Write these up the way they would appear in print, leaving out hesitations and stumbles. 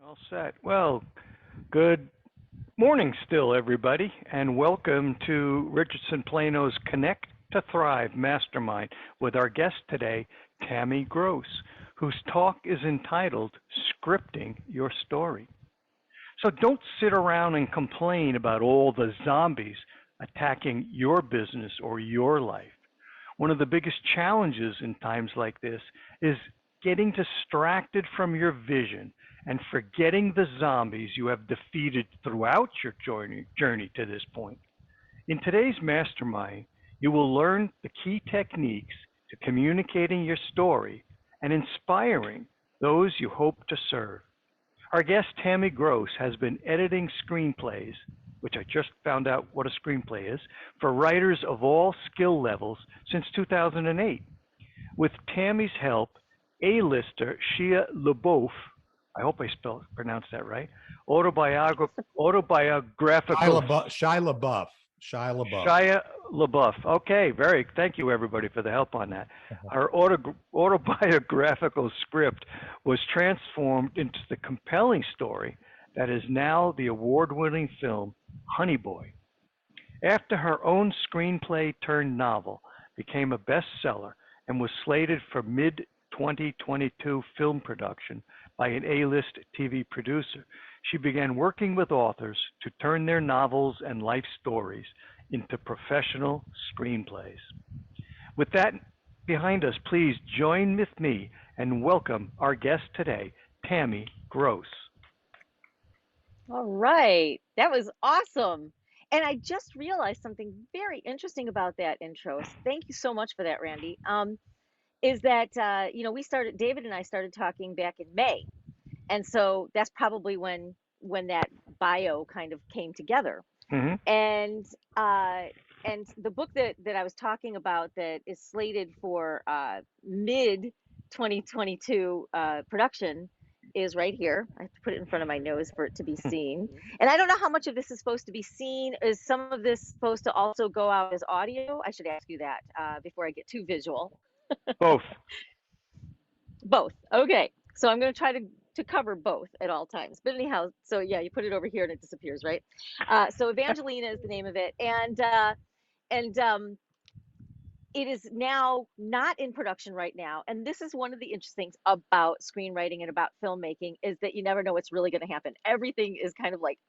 All set. Well, good morning still, everybody, and welcome to Richardson Plano's Connect to Thrive Mastermind with our guest today, Tammy Gross, whose talk is entitled Scripting Your Story. So don't sit around and complain about all the zombies attacking your business or your life. One of the biggest challenges in times like this is getting distracted from your vision and forgetting the zombies you have defeated throughout your journey to this point. In today's mastermind, you will learn the key techniques to communicating your story and inspiring those you hope to serve. Our guest, Tammy Gross, has been editing screenplays, which I just found out what a screenplay is, for writers of all skill levels since 2008. With Tammy's help, A-lister Shia LaBeouf, I hope I pronounced that right, autobiographical Shia LaBeouf. Shia LaBeouf. Shia LaBeouf. Okay, thank you everybody for the help on that. Our autobiographical script was transformed into the compelling story that is now the award-winning film Honeyboy. After her own screenplay-turned-novel became a bestseller and was slated for mid-2022 film production by an A-list TV producer, she began working with authors to turn their novels and life stories into professional screenplays. With that behind us, please join with me and welcome our guest today, Tammy Gross. All right. That was awesome. And I just realized something very interesting about that intro. Thank you so much for that, Randy. Is that David and I started talking back in May. And so that's probably when that bio kind of came together. Mm-hmm. And the book that I was talking about that is slated for mid 2022 production is right here. I have to put it in front of my nose for it to be seen. And I don't know how much of this is supposed to be seen. Is some of this supposed to also go out as audio? I should ask you that before I get too visual. Both. Both. Okay. So I'm going to try to cover both at all times. But anyhow, so yeah, you put it over here and it disappears, right? So Evangelina is the name of it. And it is now not in production right now. And this is one of the interesting things about screenwriting and about filmmaking is that you never know what's really going to happen. Everything is kind of like,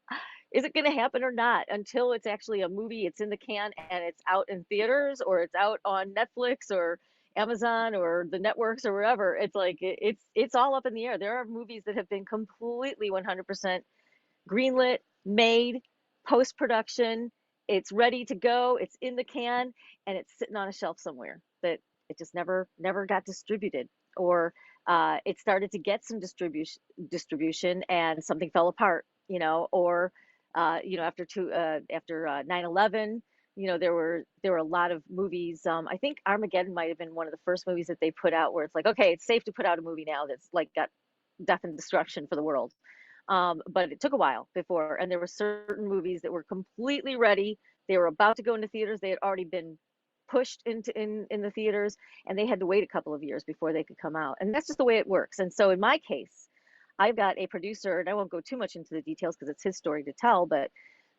is it going to happen or not until it's actually a movie, it's in the can and it's out in theaters or it's out on Netflix or Amazon or the networks or wherever. It's like it's all up in the air. There are movies that have been completely 100% greenlit, made, post-production, it's ready to go, it's in the can, and it's sitting on a shelf somewhere that it just never got distributed, or it started to get some distribution and something fell apart, or after 9/11, there were a lot of movies. I think Armageddon might have been one of the first movies that they put out where it's like, okay, it's safe to put out a movie now that's like got death and destruction for the world. But it took a while before, and there were certain movies that were completely ready. They were about to go into theaters. They had already been pushed into in the theaters, and they had to wait a couple of years before they could come out. And that's just the way it works. And so in my case, I've got a producer, and I won't go too much into the details because it's his story to tell, but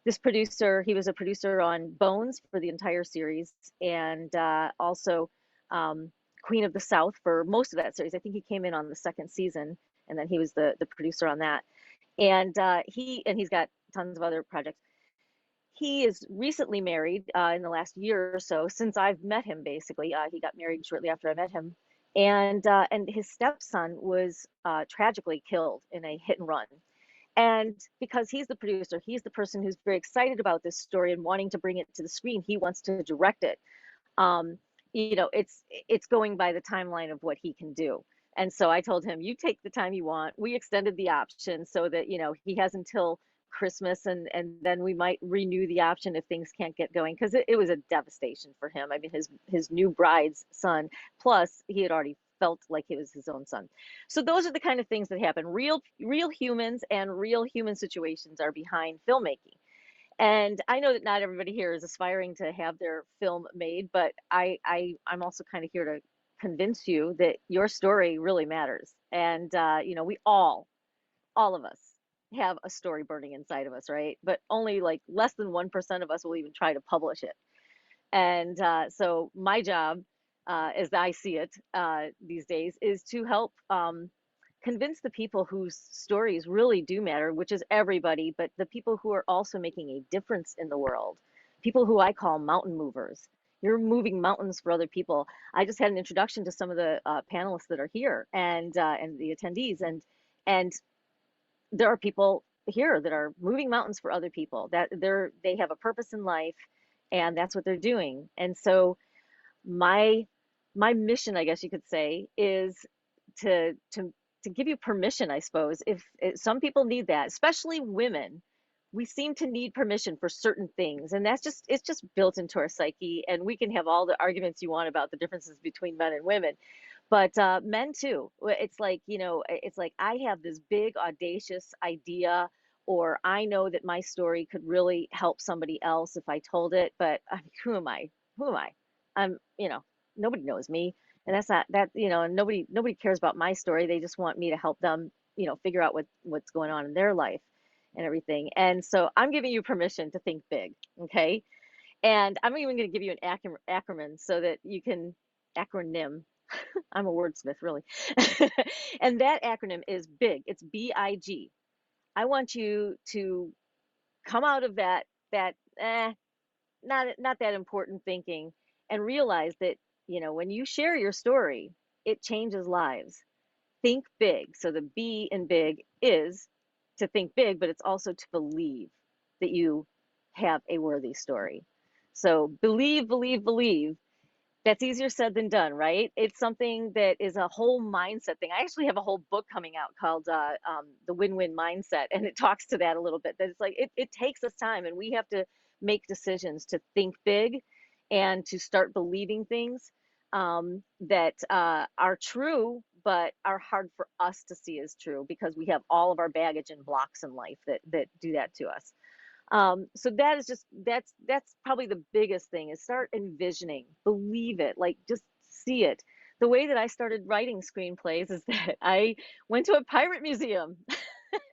this producer, he was a producer on Bones for the entire series, and also Queen of the South for most of that series. I think he came in on the second season, and then he was the producer on that. And he's got tons of other projects. He is recently married in the last year or so since I've met him. Basically, he got married shortly after I met him, and his stepson was tragically killed in a hit and run. And because he's the producer, he's the person who's very excited about this story and wanting to bring it to the screen. He wants to direct it. It's going by the timeline of what he can do. And so I told him, you take the time you want. We extended the option so that, he has until Christmas, and then we might renew the option if things can't get going, because it was a devastation for him. I mean, his new bride's son, plus he had already felt like it was his own son. So those are the kind of things that happen. Real humans and real human situations are behind filmmaking. And I know that not everybody here is aspiring to have their film made, but I'm also kind of here to convince you that your story really matters. And we all all of us have a story burning inside of us, right? But only like less than 1% of us will even try to publish it. And so my job, as I see it these days, is to help convince the people whose stories really do matter, which is everybody, but the people who are also making a difference in the world, people who I call mountain movers. You're moving mountains for other people. I just had an introduction to some of the panelists that are here and the attendees, and there are people here that are moving mountains for other people. That they have a purpose in life, and that's what they're doing. And so my my mission, I guess you could say, is to to to give you permission, I suppose. If some people need that, especially women, we seem to need permission for certain things, and it's just built into our psyche. And we can have all the arguments you want about the differences between men and women, but men too. It's like, it's like I have this big audacious idea, or I know that my story could really help somebody else if I told it, but I mean, who am I? I'm, nobody knows me, and that's not that, and nobody cares about my story. They just want me to help them, figure out what's going on in their life and everything. And so I'm giving you permission to think big, okay? And I'm even going to give you an acronym so that you can acronym. I'm a wordsmith, really. And that acronym is BIG. It's BIG. I want you to come out of that not that important thinking and realize that, when you share your story, it changes lives. Think big. So the B in big is to think big, but it's also to believe that you have a worthy story. So believe, believe, believe. That's easier said than done, right? It's something that is a whole mindset thing. I actually have a whole book coming out called The Win-Win Mindset, and it talks to that a little bit. That it's like it takes us time, and we have to make decisions to think big and to start believing things that are true, but are hard for us to see as true because we have all of our baggage and blocks in life that do that to us. So that is that's probably the biggest thing is start envisioning, believe it, like just see it. The way that I started writing screenplays is that I went to a pirate museum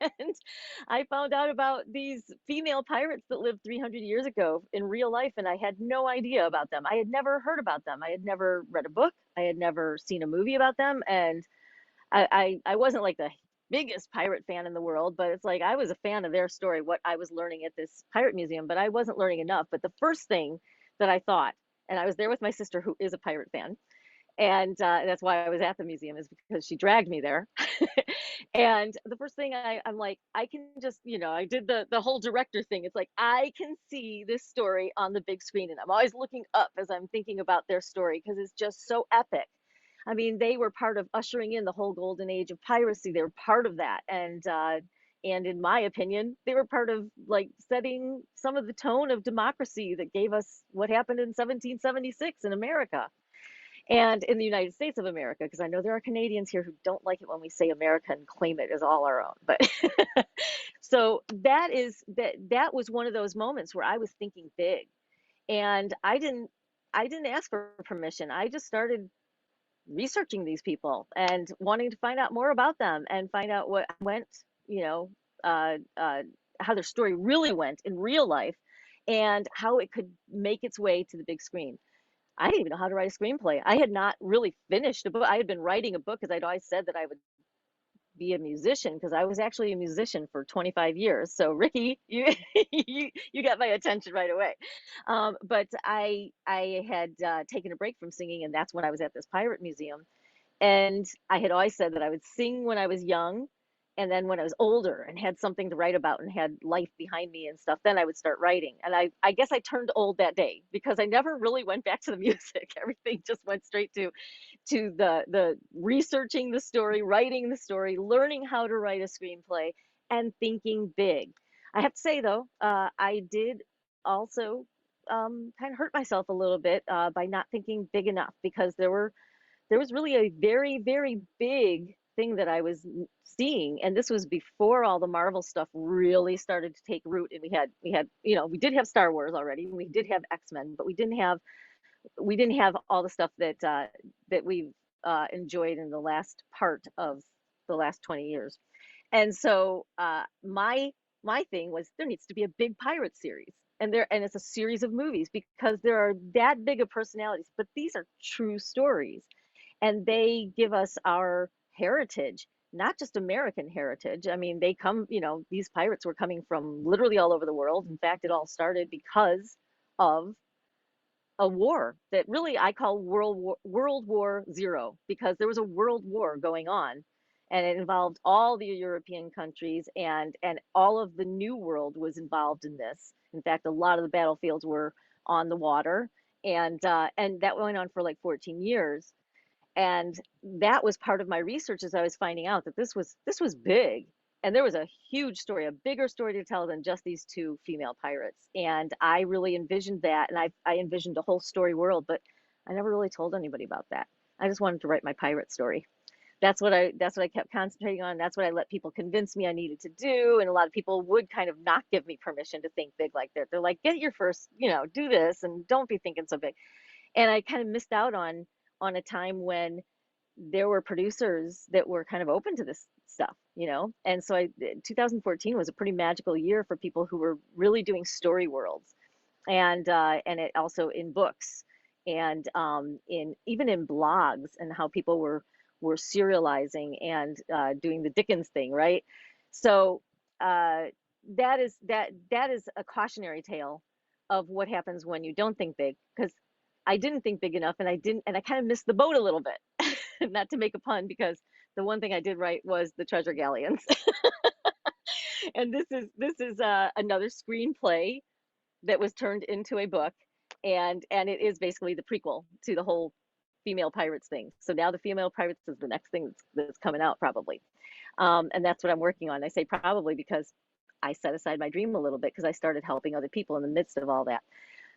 and I found out about these female pirates that lived 300 years ago in real life, and I had no idea about them. I had never heard about them. I had never read a book. I had never seen a movie about them, and I wasn't like the biggest pirate fan in the world, but it's like I was a fan of their story, what I was learning at this pirate museum, but I wasn't learning enough. But the first thing that I thought, and I was there with my sister who is a pirate fan, and that's why I was at the museum, is because she dragged me there. And the first thing I'm like, I can just, I did the whole director thing. It's like I can see this story on the big screen, and I'm always looking up as I'm thinking about their story because it's just so epic. I mean, they were part of ushering in the whole golden age of piracy. They were part of that, and in my opinion, they were part of like setting some of the tone of democracy that gave us what happened in 1776 in America and in the United States of America. Because I know there are Canadians here who don't like it when we say America and claim it as all our own. But so that was one of those moments where I was thinking big, and I didn't ask for permission. I just started researching these people and wanting to find out more about them and find out what went, you know, how their story really went in real life and how it could make its way to the big screen. I didn't even know how to write a screenplay. I had not really finished a book. I had been writing a book because I'd always said that I would be a musician because I was actually a musician for 25 years. So Ricky, you you got my attention right away. But I had taken a break from singing, and that's when I was at this pirate museum. And I had always said that I would sing when I was young, and then when I was older and had something to write about and had life behind me and stuff, then I would start writing. And I guess I turned old that day because I never really went back to the music. Everything just went straight to the researching the story, writing the story, learning how to write a screenplay, and thinking big. I have to say though, I did also kind of hurt myself a little bit by not thinking big enough because there was really a very, very big thing that I was seeing, and this was before all the Marvel stuff really started to take root. And we did have Star Wars already, we did have X-Men, but we didn't have all the stuff that we've enjoyed in the last part of the last 20 years. And so my thing was there needs to be a big pirate series. And it's a series of movies because there are that big of personalities, but these are true stories and they give us our heritage, not just American heritage. I mean, they come, these pirates were coming from literally all over the world. In fact, it all started because of a war that really I call World War Zero, because there was a world war going on and it involved all the European countries, and all of the New World was involved in this. In fact, a lot of the battlefields were on the water, and that went on for like 14 years. And that was part of my research, as I was finding out that this was big, and there was a huge story, a bigger story to tell than just these two female pirates. And I really envisioned that, and I envisioned a whole story world, but I never really told anybody about that. I just wanted to write my pirate story. That's what I kept concentrating on. That's what I let people convince me I needed to do. And a lot of people would kind of not give me permission to think big like that. They're like, get your first, do this and don't be thinking so big. And I kind of missed out on a time when there were producers that were kind of open to this stuff. And so 2014 was a pretty magical year for people who were really doing story worlds, and it also in books, and in even in blogs, and how people were serializing and doing the Dickens thing, right? So that is a cautionary tale of what happens when you don't think big, because I didn't think big enough, and I kind of missed the boat a little bit. Not to make a pun, because the one thing I did right was the Treasure Galleons. And this is another screenplay that was turned into a book, and it is basically the prequel to the whole female pirates thing. So now the female pirates is the next thing that's coming out probably, and that's what I'm working on. I say probably because I set aside my dream a little bit because I started helping other people in the midst of all that.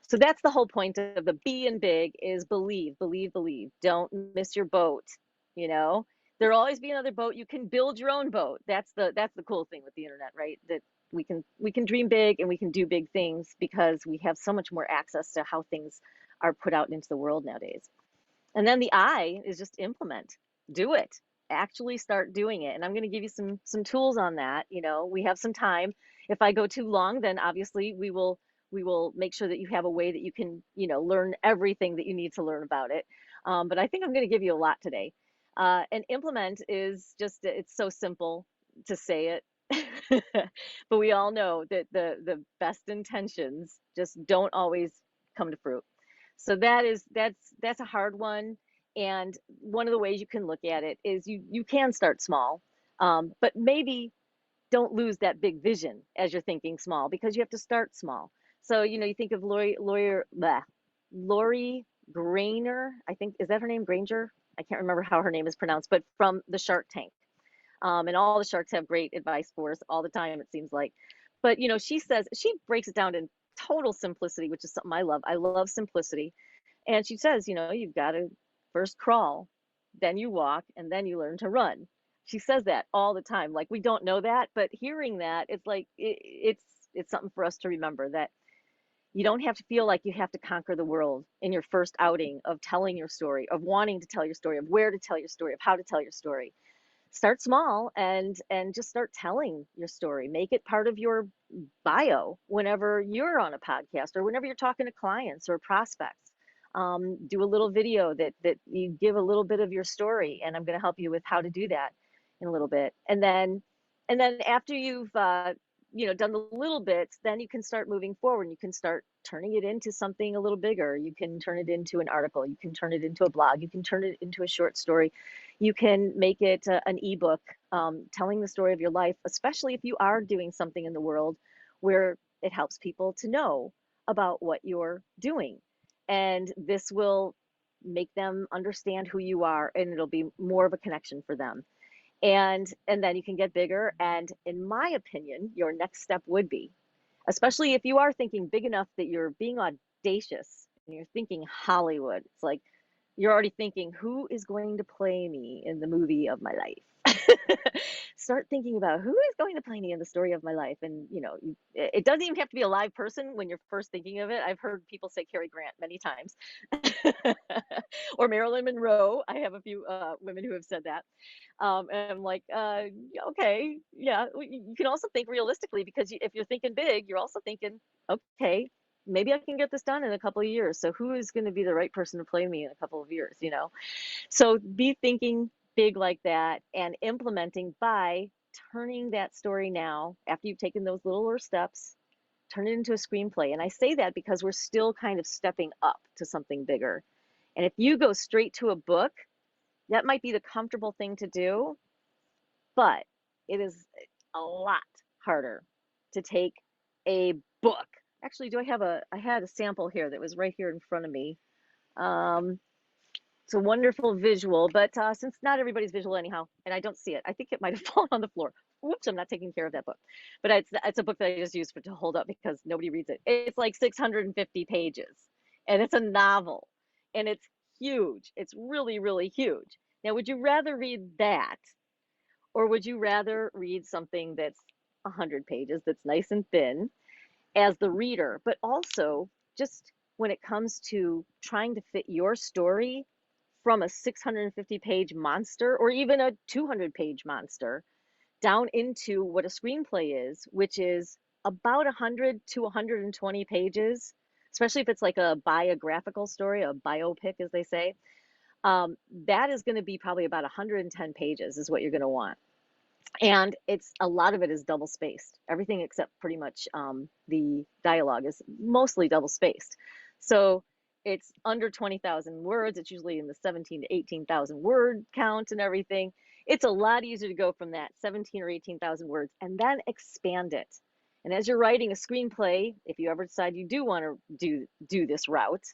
So that's the whole point of the be in big, is believe, believe, believe. Don't miss your boat. You know, there'll always be another boat. You can build your own boat. That's the cool thing with the internet, right? That we can dream big and we can do big things because we have so much more access to how things are put out into the world nowadays. And then the I is just implement, do it, actually start doing it. And I'm going to give you some tools on that. We have some time. If I go too long, then obviously we will make sure that you have a way that you can, learn everything that you need to learn about it. But I think I'm going to give you a lot today. And implement is just, it's so simple to say it. But we all know that the best intentions just don't always come to fruit. So that's a hard one. And one of the ways you can look at it is you can start small, but maybe don't lose that big vision as you're thinking small, because you have to start small. So you think of Lori Grainer, I think, is that her name, Granger? I can't remember how her name is pronounced, but from the Shark Tank. And all the sharks have great advice for us all the time, it seems like. But she breaks it down in total simplicity, which is something I love. I love simplicity. And she says, you've got to first crawl, then you walk, and then you learn to run. She says that all the time. Like, we don't know that, but hearing that, it's like it's something for us to remember, that you don't have to feel like you have to conquer the world in your first outing of telling your story, of wanting to tell your story, of where to tell your story, of how to tell your story. Start small and just start telling your story. Make it part of your bio whenever you're on a podcast or whenever you're talking to clients or prospects. Do a little video that you give a little bit of your story, and I'm going to help you with how to do that in a little bit. And then after you've done the little bits, then you can start moving forward. You can start turning it into something a little bigger. You can turn it into an article. You can turn it into a blog. You can turn it into a short story. You can make it an ebook, telling the story of your life, especially if you are doing something in the world where it helps people to know about what you're doing. And this will make them understand who you are, and it'll be more of a connection for them. And then you can get bigger. And in my opinion, your next step would be, especially if you are thinking big enough that you're being audacious and you're thinking Hollywood, it's like you're already thinking, who is going to play me in the movie of my life? Start thinking about who is going to play me in the story of my life. And, it doesn't even have to be a live person when you're first thinking of it. I've heard people say Cary Grant many times, or Marilyn Monroe. I have a few women who have said that. And I'm like, okay, yeah. You can also think realistically, because if you're thinking big, you're also thinking, okay, maybe I can get this done in a couple of years. So who is going to be the right person to play me in a couple of years, So be thinking big like that and implementing by turning that story now, after you've taken those littler steps, turn it into a screenplay. And I say that because we're still kind of stepping up to something bigger. And if you go straight to a book, that might be the comfortable thing to do, but it is a lot harder to take a book. Actually, I had a sample here that was right here in front of me. It's a wonderful visual, but since not everybody's visual anyhow, and I don't see it, I think it might have fallen on the floor. Whoops, I'm not taking care of that book. But it's a book that I just used to hold up because nobody reads it. It's like 650 pages, and it's a novel, and it's huge. It's really, really huge. Now, would you rather read that, or would you rather read something that's 100 pages, that's nice and thin, as the reader, but also just when it comes to trying to fit your story from a 650-page monster or even a 200-page monster down into what a screenplay is, which is about 100 to 120 pages, especially if it's like a biographical story, a biopic, as they say. That is going to be probably about 110 pages is what you're going to want. And a lot of it is double spaced. Everything except pretty much the dialogue is mostly double spaced. So it's under 20,000 words. It's usually in the 17 to 18,000 word count and everything. It's a lot easier to go from that 17 or 18,000 words and then expand it. And as you're writing a screenplay, if you ever decide you do want to do this route,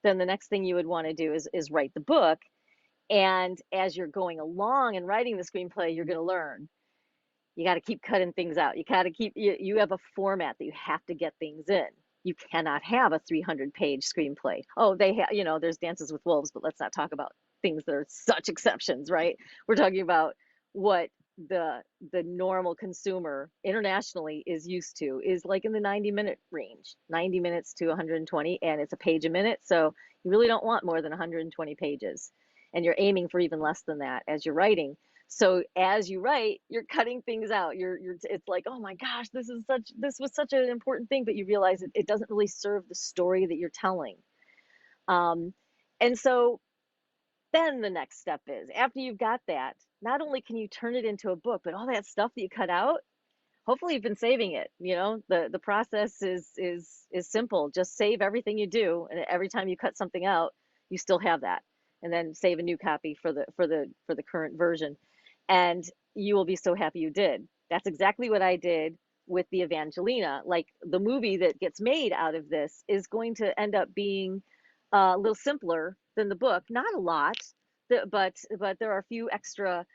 then the next thing you would want to do is write the book. And as you're going along and writing the screenplay, you're going to learn. You got to keep cutting things out. You have a format that you have to get things in. You cannot have a 300-page screenplay. Oh, there's Dances with Wolves, but let's not talk about things that are such exceptions, right? We're talking about what the normal consumer internationally is used to, is like in the 90-minute range, 90 minutes to 120, and it's a page a minute. So you really don't want more than 120 pages. And you're aiming for even less than that as you're writing. So as you write, you're cutting things out. It's like, oh my gosh, this was such an important thing, but you realize it doesn't really serve the story that you're telling. And so then the next step is, after you've got that, not only can you turn it into a book, but all that stuff that you cut out, hopefully you've been saving it. The process is simple. Just save everything you do, and every time you cut something out, you still have that, and then save a new copy for the current version. And you will be so happy you did. That's exactly what I did with the Evangelina. Like, the movie that gets made out of this is going to end up being a little simpler than the book. Not a lot, but there are a few extra,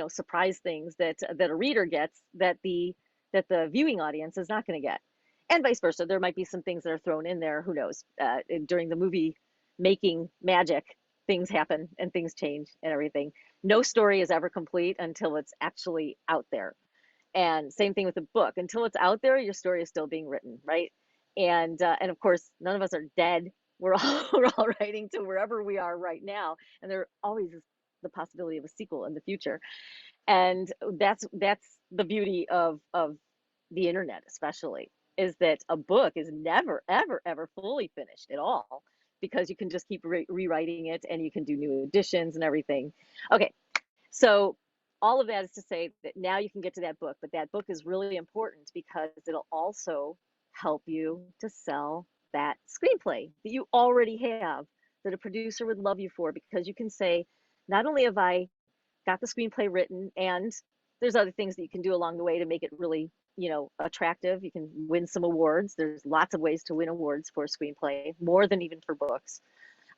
surprise things that a reader gets that the viewing audience is not going to get, and vice versa. There might be some things that are thrown in there. Who knows? During the movie making magic, things happen and things change and everything. No story is ever complete until it's actually out there. And same thing with the book. Until it's out there, your story is still being written, right? And of course, none of us are dead. We're all writing to wherever we are right now, and there always is the possibility of a sequel in the future. And that's the beauty of the internet, especially, is that a book is never, ever, ever fully finished at all, because you can just keep rewriting it, and you can do new additions and everything. Okay, so all of that is to say that now you can get to that book, but that book is really important because it'll also help you to sell that screenplay that you already have, that a producer would love you for, because you can say, not only have I got the screenplay written, and there's other things that you can do along the way to make it really, attractive. You can win some awards. There's lots of ways to win awards for a screenplay, more than even for books.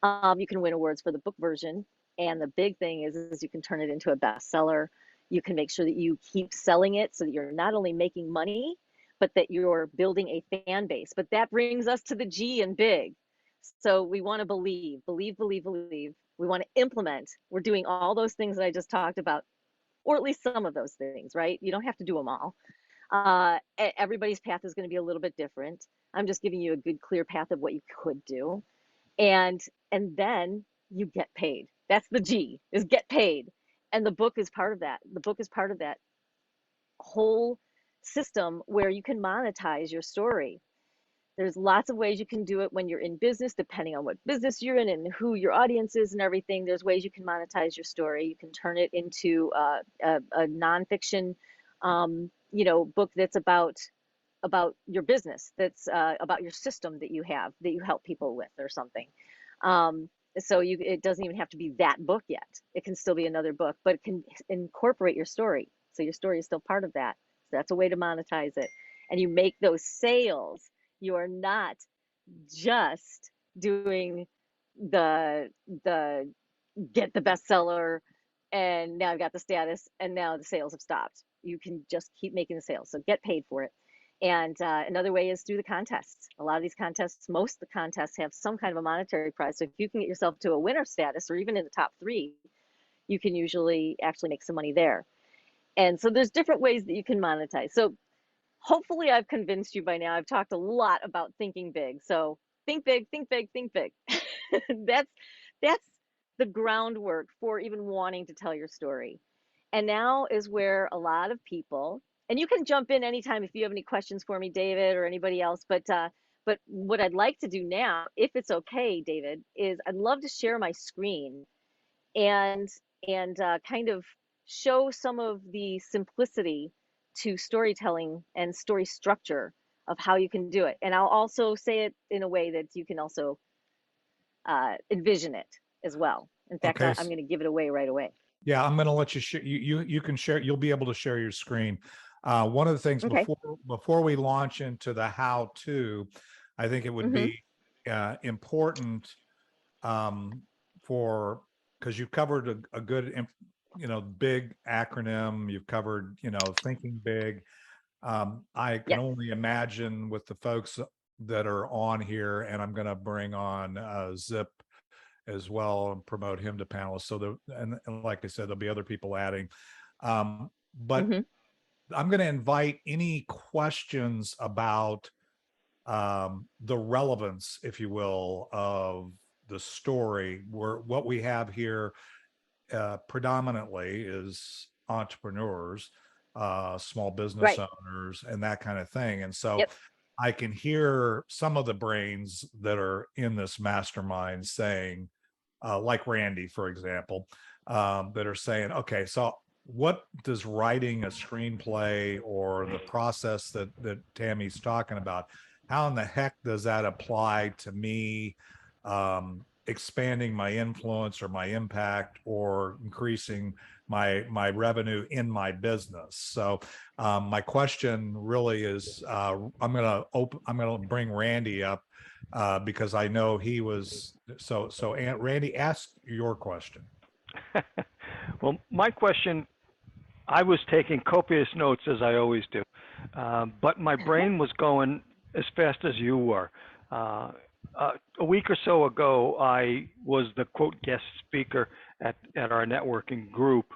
You can win awards for the book version. And the big thing is you can turn it into a bestseller. You can make sure that you keep selling it so that you're not only making money, but that you're building a fan base. But that brings us to the G in big. So we want to believe. We want to implement. We're doing all those things that I just talked about. or at least some of those things, right? You don't have to do them all. Everybody's path is going to be a little bit different. I'm just giving you a good, clear path of what you could do. And then you get paid. That's the G, is get paid. And the book is part of that. The book is part of that whole system where you can monetize your story. There's lots of ways you can do it when you're in business, depending on what business you're in and who your audience is and everything. There's ways you can monetize your story. You can turn it into a nonfiction, book that's about your business, that's about your system that you have, that you help people with or something. So it doesn't even have to be that book yet. It can still be another book, but it can incorporate your story. So your story is still part of that. So that's a way to monetize it. And you make those sales. You are not just doing the get the bestseller and now I've got the status and now the sales have stopped. You can just keep making the sales. So get paid for it. And another way is through the contests. A lot of these contests, most of the contests have some kind of a monetary prize. So if you can get yourself to a winner status or even in the top 3, you can usually actually make some money there. And so there's different ways that you can monetize. So hopefully I've convinced you by now. I've talked a lot about thinking big. So think big, think big, think big. that's the groundwork for even wanting to tell your story. And now is where a lot of people, and you can jump in anytime if you have any questions for me, David, or anybody else. But what I'd like to do now, if it's okay, David, is I'd love to share my screen and kind of show some of the simplicity to storytelling and story structure of how you can do it. And I'll also say it in a way that you can also envision it as well. In fact, Okay. I'm going to give it away right away. Yeah, I'm going to let you share. You can share. You'll be able to share your screen. One of the things Okay. before we launch into the how-to, I think it would be important because you've covered a good, big acronym. You've covered, thinking big. I can only imagine with the folks that are on here, and I'm going to bring on Zip as well and promote him to panelist. So and like I said, there'll be other people adding. But I'm going to invite any questions about the relevance, if you will, of the story. What we have here predominantly is entrepreneurs, small business owners, and that kind of thing. And so I can hear some of the brains that are in this mastermind saying, like Randy, for example, that are saying, okay, so what does writing a screenplay or the process that Tammy's talking about, how in the heck does that apply to me expanding my influence or my impact or increasing my revenue in my business? So my question really is, I'm going to bring Randy up because I know he was so Randy, ask your question. Well, my question, I was taking copious notes as I always do, but my brain was going as fast as you were. A week or so ago, I was the quote guest speaker at our networking group,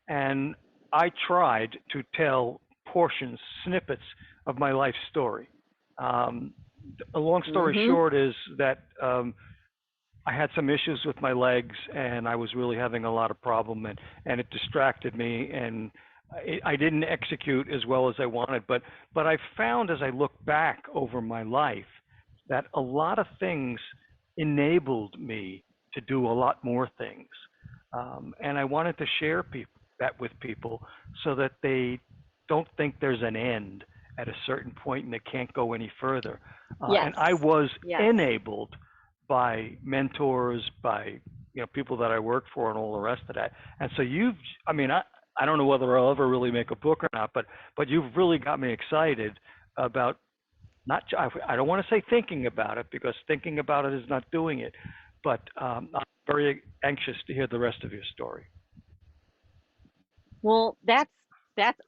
and I tried to tell portions, snippets of my life story. A long story short is that I had some issues with my legs, and I was really having a lot of problem, and it distracted me, and I didn't execute as well as I wanted. But I found as I look back over my life that a lot of things enabled me to do a lot more things. And I wanted to share that with people so that they don't think there's an end at a certain point and they can't go any further. And I was enabled by mentors, by people that I worked for and all the rest of that. And so I don't know whether I'll ever really make a book or not, but you've really got me excited about I don't want to say thinking about it, because thinking about it is not doing it, but I'm very anxious to hear the rest of your story. Well, that's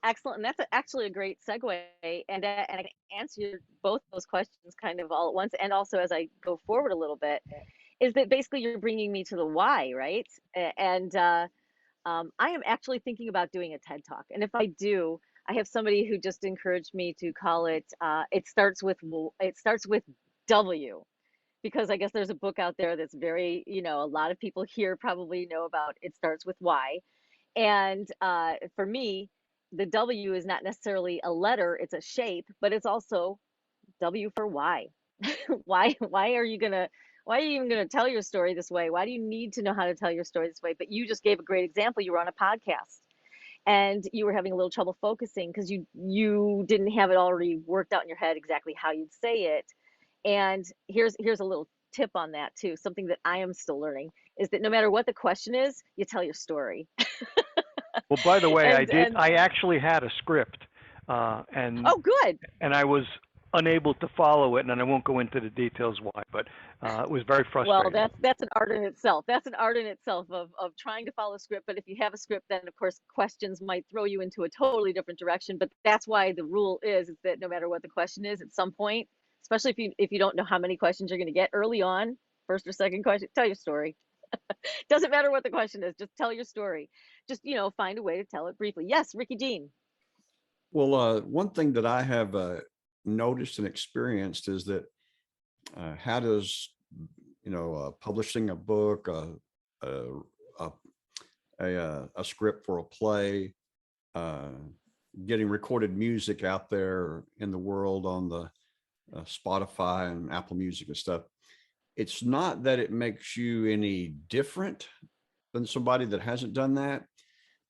excellent, and that's actually a great segue, and I can answer both those questions kind of all at once, and also as I go forward a little bit, is that basically you're bringing me to the why, right? And I am actually thinking about doing a TED Talk. And if I do, I have somebody who just encouraged me to call it, it starts with W, because I guess there's a book out there that's very, a lot of people here probably know about. It starts with Y. And for me, the W is not necessarily a letter, it's a shape, but it's also W for why. Why are you gonna why are you even gonna tell your story this way? Why do you need to know how to tell your story this way? But you just gave a great example. You were on a podcast and you were having a little trouble focusing because you didn't have it already worked out in your head exactly how you'd say it. And here's a little tip on that too. Something that I am still learning is that no matter what the question is, you tell your story. Well, by the way, And I actually had a script, and oh, good. I was unable to follow it, and I won't go into the details why, but it was very Well, frustrating. that's an art in itself. That's an art in itself of trying to follow a script. But if you have a script, then of course questions might throw you into a totally different direction. But that's why the rule is that no matter what the question is, at some point, especially if you don't know how many questions you're going to get early on, first or second question, tell your story. Doesn't matter what the question is, just tell your story. Just find a way to tell it briefly. Yes, Ricky Jean. Well, one thing that I have noticed and experienced is that how does publishing a book, a script for a play, getting recorded music out there in the world on the Spotify and Apple Music and stuff. It's not that it makes you any different than somebody that hasn't done that,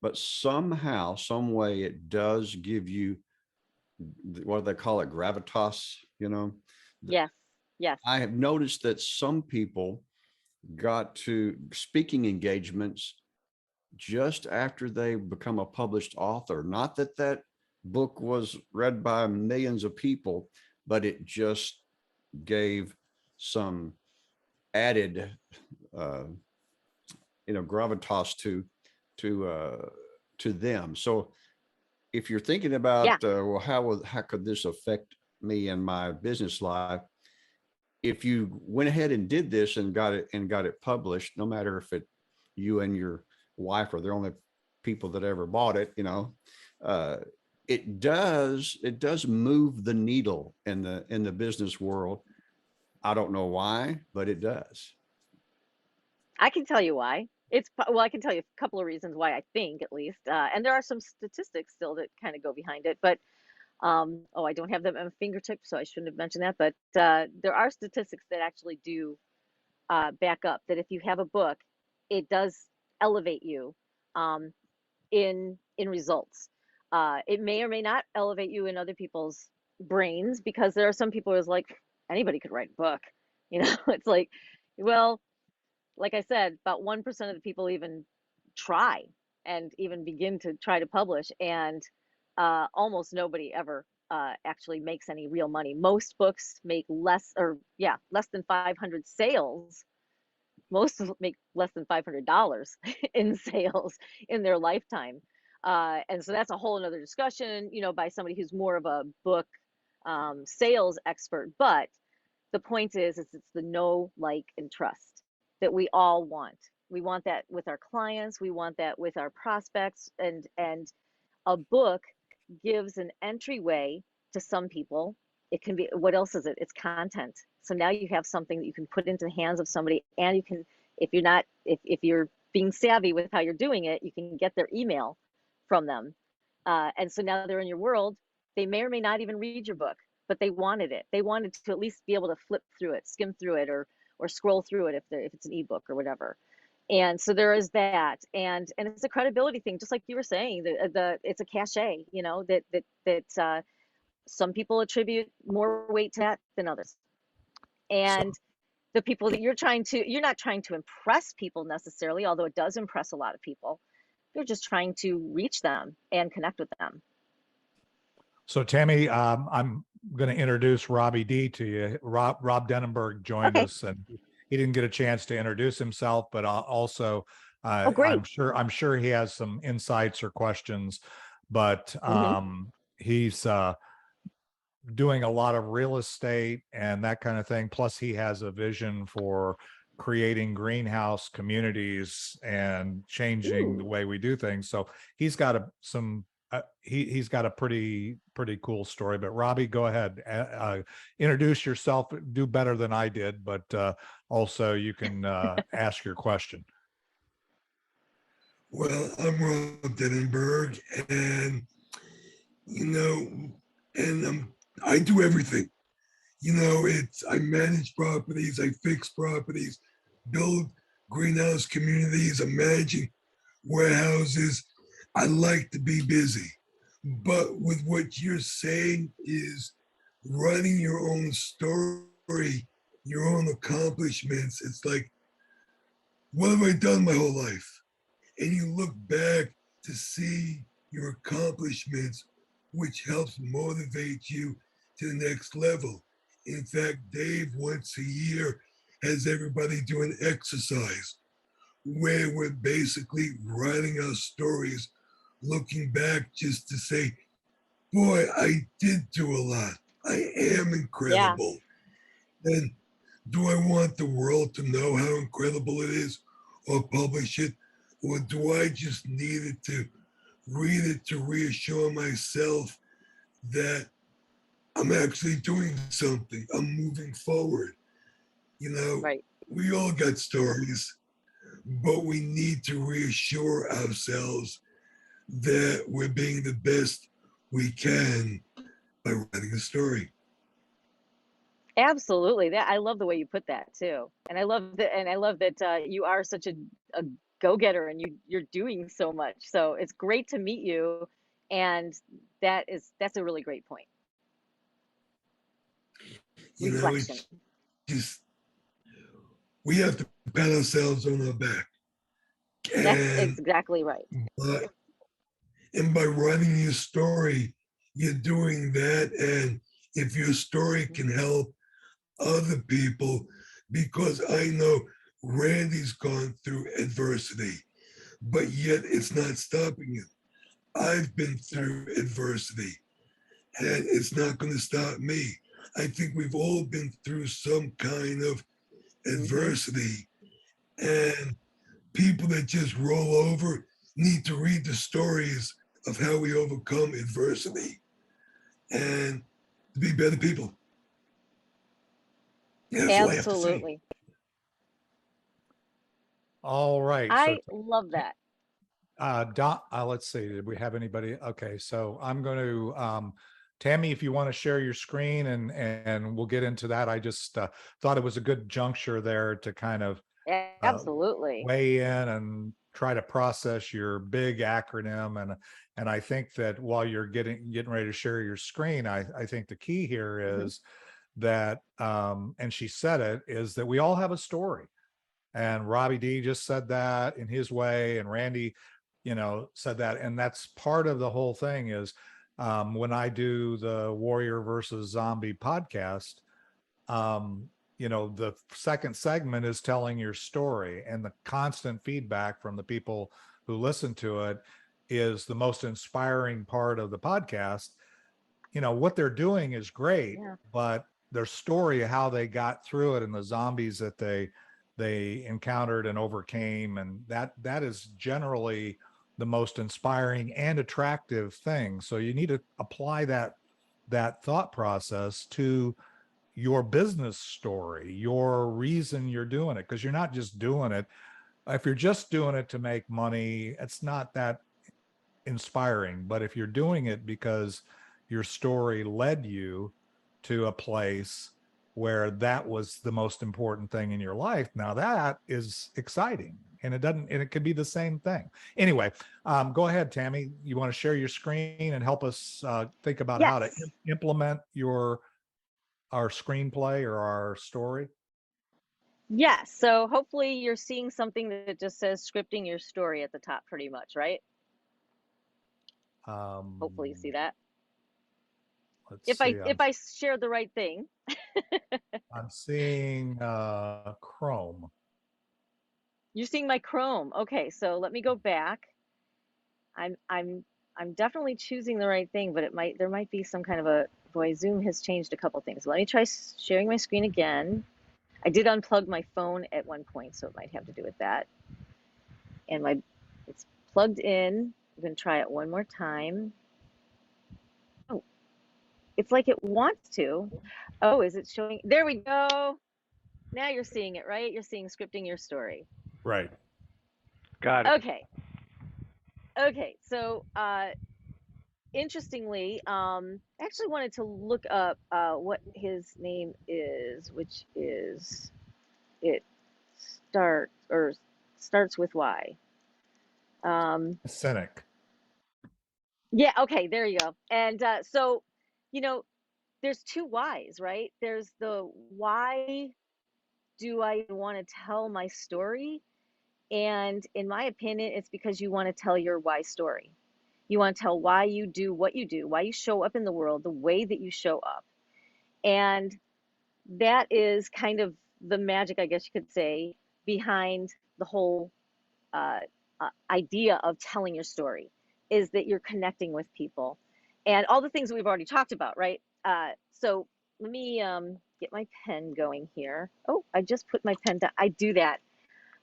but somehow, some way, it does give you, what do they call it, gravitas, Yes, yes. I have noticed that some people got to speaking engagements just after they become a published author. Not that that book was read by millions of people, but it just gave some added, gravitas to them. So if you're thinking about, well, how could this affect me in my business life? If you went ahead and did this and got it published, no matter if you and your wife are the only people that ever bought it, it does move the needle in the business world. I don't know why, but it does. I can tell you why. I can tell you a couple of reasons why, I think, at least. And there are some statistics still that kind of go behind it. But I don't have them at my fingertips, so I shouldn't have mentioned that. But there are statistics that actually do back up that if you have a book, it does elevate you in results. It may or may not elevate you in other people's brains, because there are some people who's like, anybody could write a book. It's like, well, like I said, about 1% of the people even try and even begin to try to publish, and almost nobody ever actually makes any real money. Most books make less than 500 sales. Most make less than $500 in sales in their lifetime. And so that's a whole another discussion, by somebody who's more of a book sales expert. But the point is it's the know, like, and trust that we all want. We want that with our clients. We want that with our prospects. And a book gives an entryway to some people. It can be, what else is it? It's content. So now you have something that you can put into the hands of somebody, and you can, if you're being savvy with how you're doing it, you can get their email from them. And so now they're in your world. They may or may not even read your book, but they wanted it. They wanted to at least be able to flip through it, skim through it, or scroll through it if it's an ebook or whatever. And so there is that, and it's a credibility thing, just like you were saying. It's a cachet, that some people attribute more weight to that than others. And the people that you're not trying to impress people necessarily, although it does impress a lot of people. You're just trying to reach them and connect with them. So Tammy, I'm going to introduce Robbie D to you. Rob Denenberg joined us, and he didn't get a chance to introduce himself, but also I'm sure he has some insights or questions. But he's doing a lot of real estate and that kind of thing. Plus, he has a vision for creating greenhouse communities and changing the way we do things. So he's got he's got a pretty cool story. But Robbie, go ahead, introduce yourself. Do better than I did, but also you can ask your question. Well, I'm Rob Denenberg, and I do everything. I manage properties, I fix properties, build greenhouse communities, I'm managing warehouses. I like to be busy. But with what you're saying is running your own story, your own accomplishments, it's like, what have I done my whole life? And you look back to see your accomplishments, which helps motivate you to the next level. In fact, Dave once a year has everybody do an exercise where we're basically writing our stories, looking back just to say, boy, I did do a lot. I am incredible. Yeah. And do I want the world to know how incredible it is or publish it? Or do I just need it to read it to reassure myself that I'm actually doing something, I'm moving forward? Right. We all got stories, but we need to reassure ourselves that we're being the best we can by writing a story. Absolutely. I love the way you put that too. And I love that you are such a go-getter and you're doing so much. So it's great to meet you, and that's a really great point. Reflection. We have to pat ourselves on our back. That's exactly right. And by writing your story, you're doing that. And if your story can help other people, because I know Randy's gone through adversity, but yet it's not stopping him. I've been through adversity, and it's not going to stop me. I think we've all been through some kind of adversity, and people that just roll over need to read the stories of how we overcome adversity and to be better people. Yeah, that's absolutely. All right. I love that. Don, let's see. Did we have anybody? Okay, so I'm going to Tammy, if you want to share your screen, and we'll get into that. I just thought it was a good juncture there to kind of absolutely weigh in and try to process your big acronym. And I think that while you're getting ready to share your screen, I think the key here is that, and she said it, is that we all have a story. And Robbie D just said that in his way, and Randy, said that. And that's part of the whole thing is when I do the Warrior versus Zombie podcast, the second segment is telling your story, and the constant feedback from the people who listen to it is the most inspiring part of the podcast. What they're doing is great, but their story, how they got through it, and the zombies that they encountered and overcame, and that is generally the most inspiring and attractive thing. So you need to apply that thought process to your business story, your reason you're doing it, because you're not just doing it. If you're just doing it to make money, it's not that inspiring. But if you're doing it because your story led you to a place where that was the most important thing in your life, now that is exciting. And it could be the same thing. Anyway, go ahead, Tammy. You want to share your screen and help us think about how to implement our screenplay or our story? Yes. So hopefully you're seeing something that just says scripting your story at the top, pretty much, right? Hopefully you see that. If I share the right thing. I'm seeing Chrome. You're seeing my Chrome. Okay, so let me go back. I'm definitely choosing the right thing, but there might be some kind of a, boy, Zoom has changed a couple things. Let me try sharing my screen again. I did unplug my phone at one point, so it might have to do with that. And it's plugged in. I'm going to try it one more time. Oh, it's like it wants to. Oh, is it showing? There we go. Now you're seeing it, right? You're seeing scripting your story. Right. Got it. Okay. Okay. So, interestingly, I actually wanted to look up what his name is, which is it starts with Y. Cynic. Yeah. Okay. There you go. And so, you know, there's two whys, right? There's the why do I want to tell my story? And in my opinion, it's because you want to tell your why story. You want to tell why you do what you do, why you show up in the world the way that you show up. And that is kind of the magic, I guess you could say, behind the whole idea of telling your story, is that you're connecting with people and all the things that we've already talked about, right? So let me get my pen going here. Oh, I just put my pen down. I do that.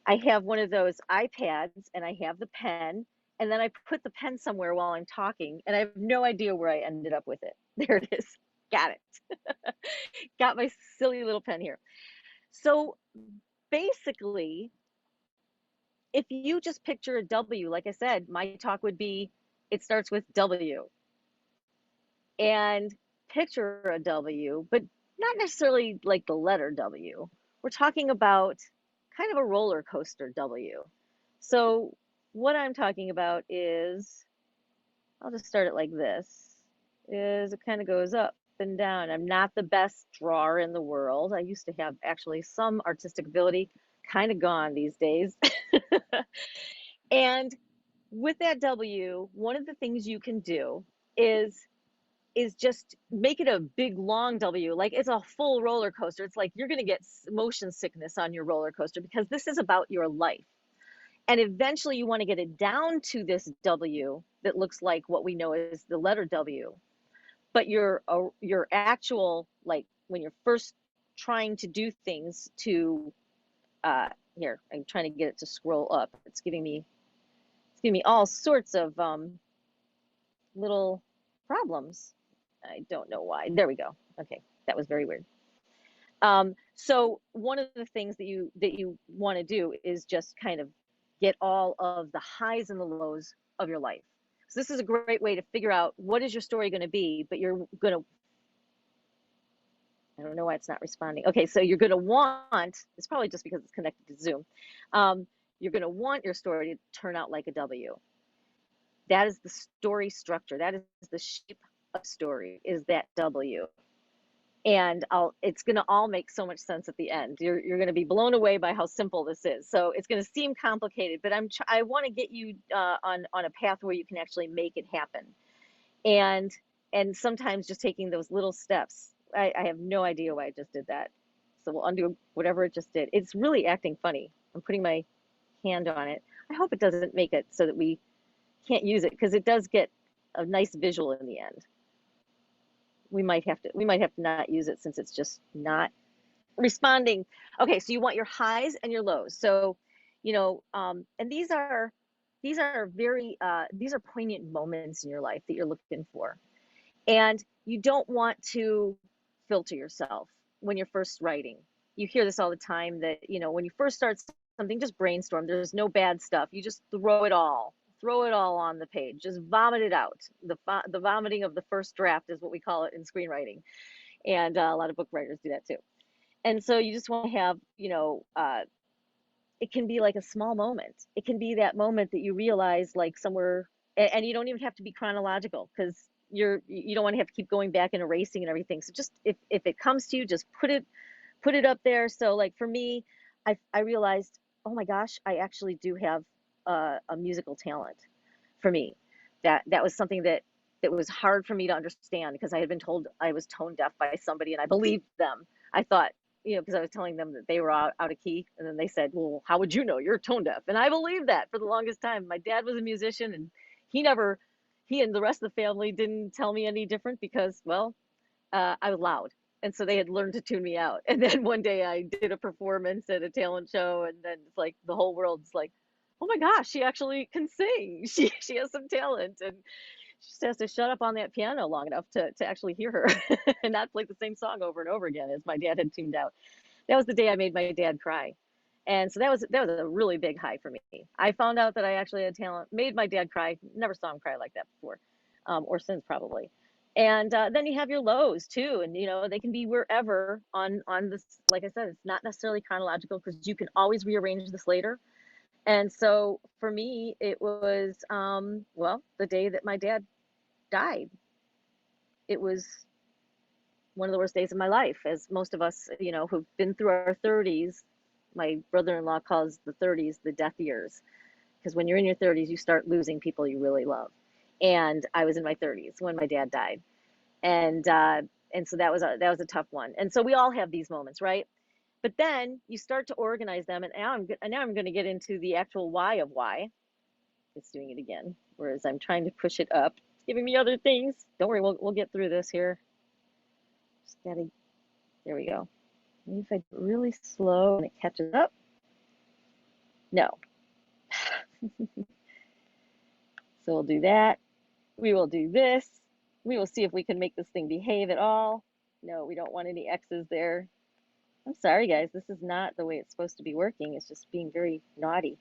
I have one of those iPads and I have the pen, and then I put the pen somewhere while I'm talking, and I have no idea where I ended up with it. There it is. Got it. Got my silly little pen here. So basically, if you just picture a W, like I said, my talk would be, it starts with W. And picture a W, but not necessarily like the letter W. We're talking about kind of a roller coaster W. So what I'm talking about is, I'll just start it like this, is it kind of goes up and down. I'm not the best drawer in the world. I used to have actually some artistic ability, kind of gone these days. And with that W, one of the things you can do is just make it a big long W, like it's a full roller coaster. It's like you're going to get motion sickness on your roller coaster, because this is about your life. And eventually you want to get it down to this W that looks like what we know as the letter W. But your actual, like when you're first trying to do things to, here, I'm trying to get it to scroll up. It's giving me all sorts of little problems. I don't know why. There we go. Okay, that was very weird. So one of the things that you want to do is just kind of get all of the highs and the lows of your life. So this is a great way to figure out what is your story going to be, but you're going to, I don't know why it's not responding. Okay, so you're going to want, it's probably just because it's connected to Zoom. You're going to want your story to turn out like a W. That is the story structure. That is the shape of story, is that W. And it's going to all make so much sense at the end. You're going to be blown away by how simple this is. So it's going to seem complicated, but I want to get you on a path where you can actually make it happen. And sometimes just taking those little steps. I have no idea why I just did that. So we'll undo whatever it just did. It's really acting funny. I'm putting my hand on it. I hope it doesn't make it so that we can't use it, because it does get a nice visual in the end. We might have to not use it since it's just not responding. Okay, so you want your highs and your lows. So, and these are very these are poignant moments in your life that you're looking for. And you don't want to filter yourself when you're first writing. You hear this all the time that, when you first start something, just brainstorm. There's no bad stuff. You just throw it all on the page. Just vomit it out. The vomiting of the first draft is what we call it in screenwriting. And a lot of book writers do that too. And so you just want to have, it can be like a small moment. It can be that moment that you realize, like somewhere, and you don't even have to be chronological, because you don't want to have to keep going back and erasing and everything. So just if it comes to you, just put it up there. So like for me, I realized, oh my gosh, I actually do have a musical talent. For me, that was something that was hard for me to understand, because I had been told I was tone deaf by somebody, and I believed them. I thought, because I was telling them that they were out of key, and then they said, well, how would you know? You're tone deaf. And I believed that for the longest time. My dad was a musician, and he and the rest of the family didn't tell me any different, because, well, I was loud. And so they had learned to tune me out. And then one day I did a performance at a talent show, and then it's like the whole world's like, oh my gosh, she actually can sing. She has some talent, and she just has to shut up on that piano long enough to actually hear her and not play the same song over and over again as my dad had tuned out. That was the day I made my dad cry. And so that was a really big high for me. I found out that I actually had talent, made my dad cry, never saw him cry like that before, or since probably. And then you have your lows too, and they can be wherever on this. Like I said, it's not necessarily chronological because you can always rearrange this later. And so for me, it was well, the day that my dad died. It was one of the worst days of my life, as most of us, who've been through our 30s. My brother-in-law calls the 30s the death years, because when you're in your 30s, you start losing people you really love. And I was in my 30s when my dad died, and so that was a tough one. And so we all have these moments, right? But then you start to organize them, and now I'm going to get into the actual why of why. It's doing it again, whereas I'm trying to push it up. It's giving me other things. Don't worry, we'll get through this here. Just gotta. There we go. Maybe if I do it really slow and it catches up. No. So we'll do that. We will do this. We will see if we can make this thing behave at all. No, we don't want any X's there. I'm sorry, guys. This is not the way it's supposed to be working. It's just being very naughty.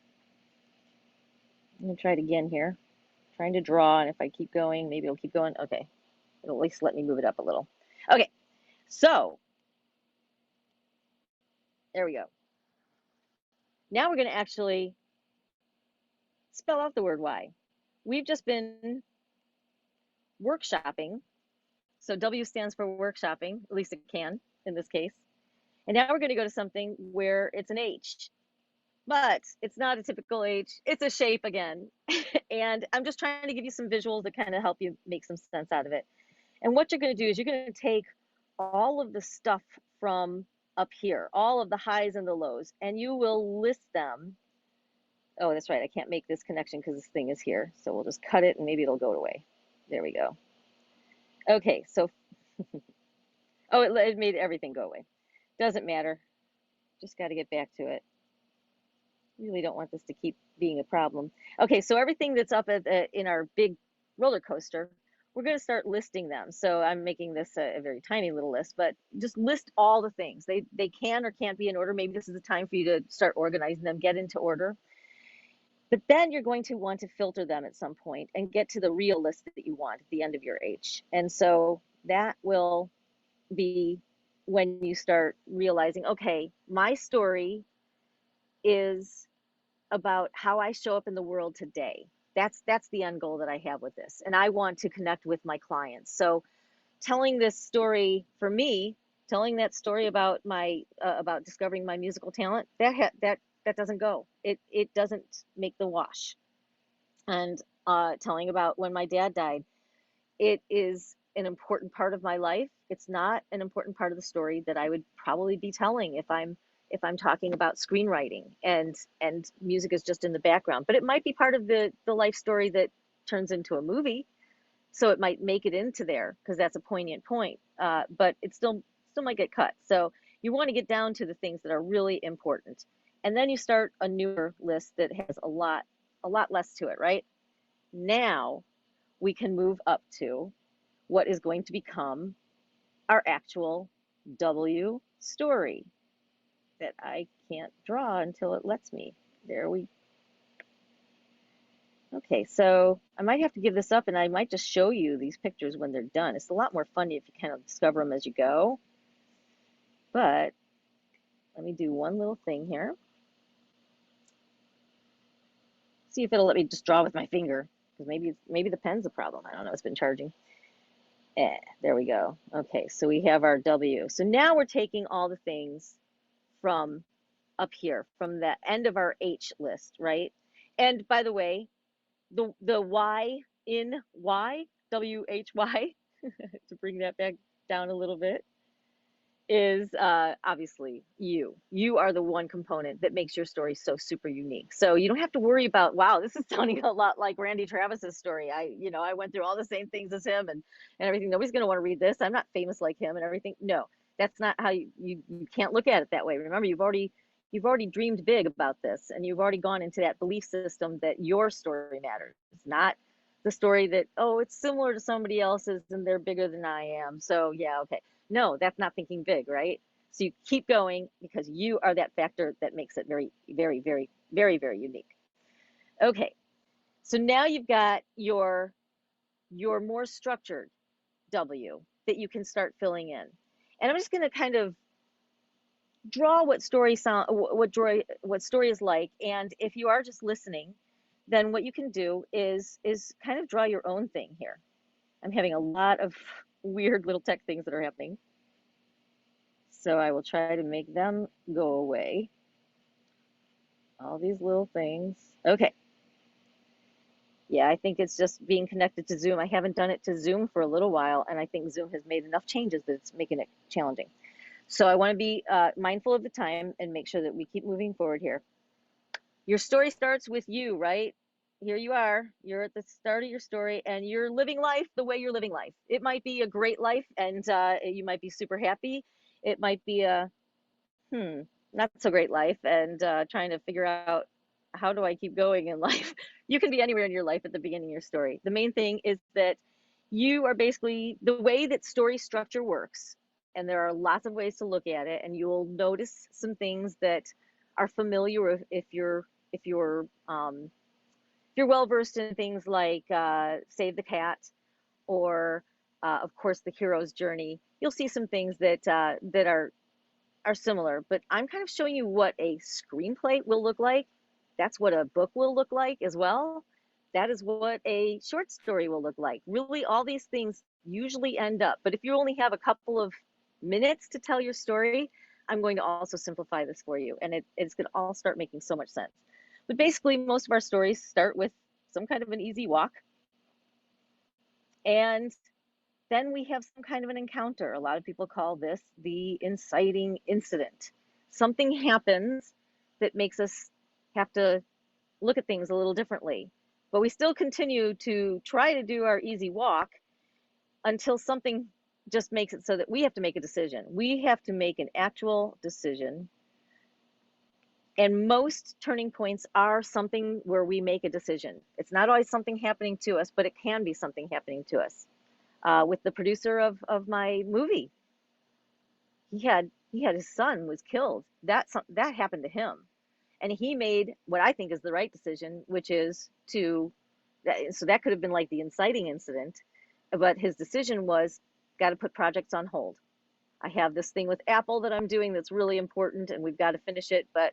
I'm going to try it again here. Trying to draw, and if I keep going, maybe it'll keep going. Okay. It'll at least let me move it up a little. Okay. So there we go. Now we're going to actually spell out the word why. We've just been workshopping. So W stands for workshopping, at least it can in this case. And now we're going to go to something where it's an H, but it's not a typical H. It's a shape again. And I'm just trying to give you some visuals that kind of help you make some sense out of it. And what you're going to do is you're going to take all of the stuff from up here, all of the highs and the lows, and you will list them. Oh, that's right. I can't make this connection because this thing is here. So we'll just cut it and maybe it'll go away. There we go. Okay, so, oh, it made everything go away. Doesn't matter. Just got to get back to it. Really don't want this to keep being a problem. Okay, so everything that's up in our big roller coaster, we're going to start listing them. So I'm making this a very tiny little list, but just list all the things. They can or can't be in order. Maybe this is the time for you to start organizing them, get into order. But then you're going to want to filter them at some point and get to the real list that you want at the end of your H. And so that will be when you start realizing, okay, my story is about how I show up in the world today. That's the end goal that I have with this. And I want to connect with my clients. So telling this story for me, telling that story about my about discovering my musical talent, that doesn't go. It doesn't make the wash. And telling about when my dad died, it is an important part of my life. It's not an important part of the story that I would probably be telling if I'm talking about screenwriting and music is just in the background. But it might be part of the life story that turns into a movie. So it might make it into there because that's a poignant point. But it still might get cut. So you want to get down to the things that are really important. And then you start a newer list that has a lot less to it, right? Now we can move up to what is going to become our actual W story that I can't draw until it lets me. There we. Okay, so I might have to give this up and I might just show you these pictures when they're done. It's a lot more fun if you kind of discover them as you go. But let me do one little thing here. See if it'll let me just draw with my finger, because maybe the pen's a problem. I don't know. It's been charging. There we go. Okay, so we have our W. So now we're taking all the things from up here, from the end of our H list, right? And by the way, the Y in Y, W-H-Y, to bring that back down a little bit, is obviously you. You are the one component that makes your story so super unique. So you don't have to worry about, wow, this is sounding a lot like Randy Travis's story. I went through all the same things as him and everything. Nobody's going to want to read this. I'm not famous like him and everything. No, That's not how you can't look at it that way. Remember, you've already dreamed big about this, and you've already gone into that belief system that your story matters. It's not the story that, oh, it's similar to somebody else's and they're bigger than I am. So yeah, okay. No, that's not thinking big, right? So you keep going because you are that factor that makes it very, very, very, very, very unique. Okay. So now you've got your more structured W that you can start filling in. And I'm just going to kind of draw what story is like. And if you are just listening, then what you can do is kind of draw your own thing here. I'm having a lot of weird little tech things that are happening. So I will try to make them go away. All these little things. Okay. Yeah, I think it's just being connected to Zoom. I haven't done it to Zoom for a little while, and I think Zoom has made enough changes that it's making it challenging. So I want to be mindful of the time and make sure that we keep moving forward here. Your story starts with you, right? Here you are. You're at the start of your story, and you're living life the way you're living life. It might be a great life, and you might be super happy. It might be a not so great life, and trying to figure out, how do I keep going in life? You can be anywhere in your life at the beginning of your story. The main thing is that you are basically, the way that story structure works, and there are lots of ways to look at it, and you will notice some things that are familiar if you're well versed in things like Save the Cat, or of course the hero's journey. You'll see some things that are similar, but I'm kind of showing you what a screenplay will look like. That's what a book will look like as well. That is what a short story will look like. Really, all these things usually end up, but if you only have a couple of minutes to tell your story, I'm going to also simplify this for you, and it's going to all start making so much sense. But basically, most of our stories start with some kind of an easy walk, and then we have some kind of an encounter. A lot of people call this the inciting incident. Something happens that makes us have to look at things a little differently. But we still continue to try to do our easy walk until something just makes it so that we have to make a decision. We have to make an actual decision. And most turning points are something where we make a decision. It's not always something happening to us, but it can be something happening to us. With the producer of my movie, he had his son was killed. That happened to him, and he made what I think is the right decision, which is so that could have been like the inciting incident, but his decision was, got to put projects on hold. I have this thing with Apple that I'm doing that's really important, and we've got to finish it, but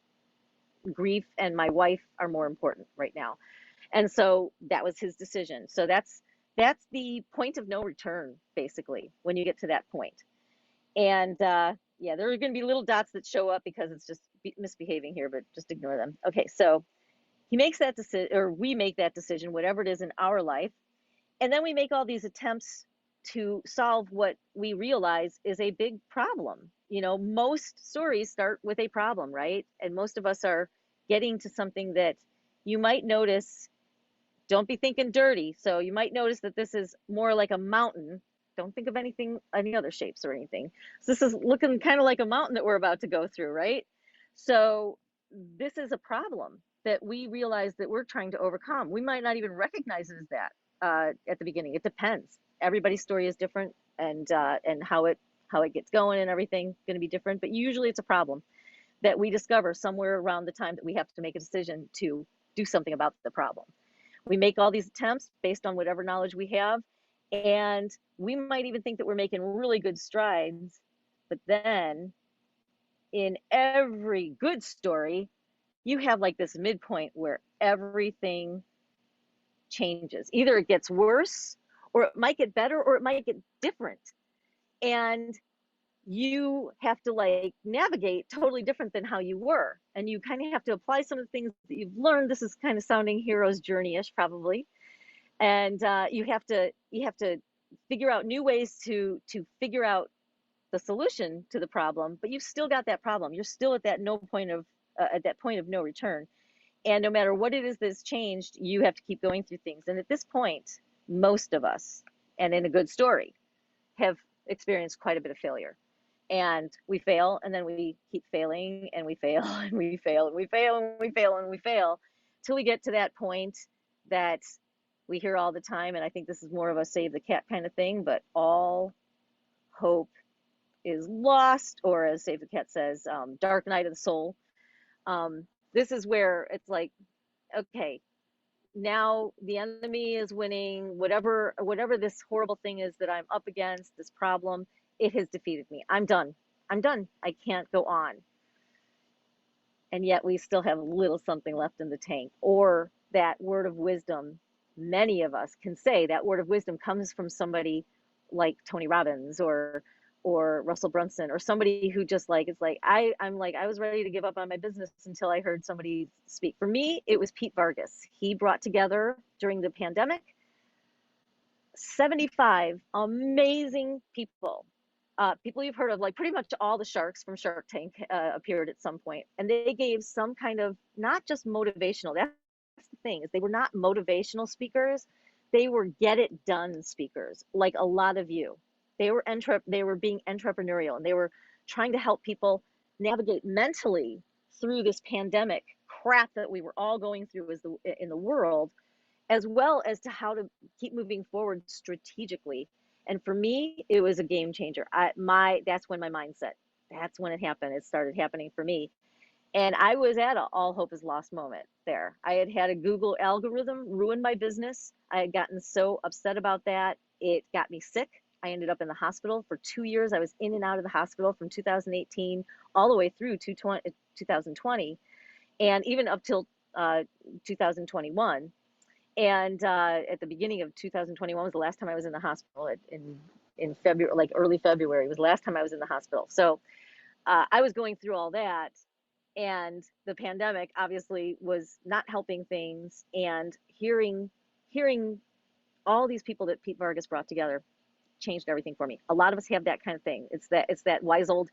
grief and my wife are more important right now. And so that was his decision. So that's the point of no return, basically, when you get to that point. And yeah, there are going to be little dots that show up because it's just misbehaving here, but just ignore them. Okay, so he makes that decision, or we make that decision, whatever it is in our life. And then we make all these attempts to solve what we realize is a big problem. You know, most stories start with a problem, right? And most of us are getting to something that you might notice. Don't be thinking dirty. So you might notice that this is more like a mountain. Don't think of any other shapes or anything. So this is looking kind of like a mountain that we're about to go through, right? So this is a problem that we realize that we're trying to overcome. We might not even recognize it as that at the beginning. It depends. Everybody's story is different, and how it gets going and everything going to be different. But usually it's a problem that we discover somewhere around the time that we have to make a decision to do something about the problem. We make all these attempts based on whatever knowledge we have, and we might even think that we're making really good strides, but then in every good story, you have like this midpoint where everything changes. Either it gets worse, or it might get better, or it might get different. And you have to like navigate totally different than how you were. And you kind of have to apply some of the things that you've learned. This is kind of sounding hero's journey-ish probably. And you have to figure out new ways to figure out the solution to the problem, but you've still got that problem. You're still at that point of no return. And no matter what it is that's changed, you have to keep going through things. And at this point, most of us, and in a good story, have experienced quite a bit of failure. and we fail, and then we keep failing, and we fail, and we fail, and we fail, and we fail, and we fail, till we get to that point that we hear all the time. And I think this is more of a save the cat kind of thing, but all hope is lost, or as Save the Cat says, dark night of the soul. This is where it's like, okay, now the enemy is winning. Whatever this horrible thing is that I'm up against, this problem, it has defeated me. I'm done. I can't go on. And yet we still have a little something left in the tank. Or that word of wisdom, many of us can say that word of wisdom comes from somebody like Tony Robbins or Russell Brunson, or somebody who just like, it's like, I'm like, I was ready to give up on my business until I heard somebody speak. For me, it was Pete Vargas. He brought together during the pandemic 75 amazing people. People you've heard of, like pretty much all the sharks from Shark Tank appeared at some point, and they gave some kind of, not just motivational, that's the thing, is they were not motivational speakers, they were get it done speakers, like a lot of you. They were being entrepreneurial, and they were trying to help people navigate mentally through this pandemic crap that we were all going through in the world, as well as to how to keep moving forward strategically. And for me, it was a game changer. That's when my mindset, that's when it happened. It started happening for me. And I was at an all hope is lost moment there. I had a Google algorithm ruin my business. I had gotten so upset about that. It got me sick. I ended up in the hospital for 2 years. I was in and out of the hospital from 2018 all the way through 2020, and even up till 2021. And at the beginning of 2021 was the last time I was in the hospital. In February, like early February, was the last time I was in the hospital. So I was going through all that, and the pandemic obviously was not helping things. And hearing all these people that Pete Vargas brought together changed everything for me. A lot of us have that kind of thing. It's that wise old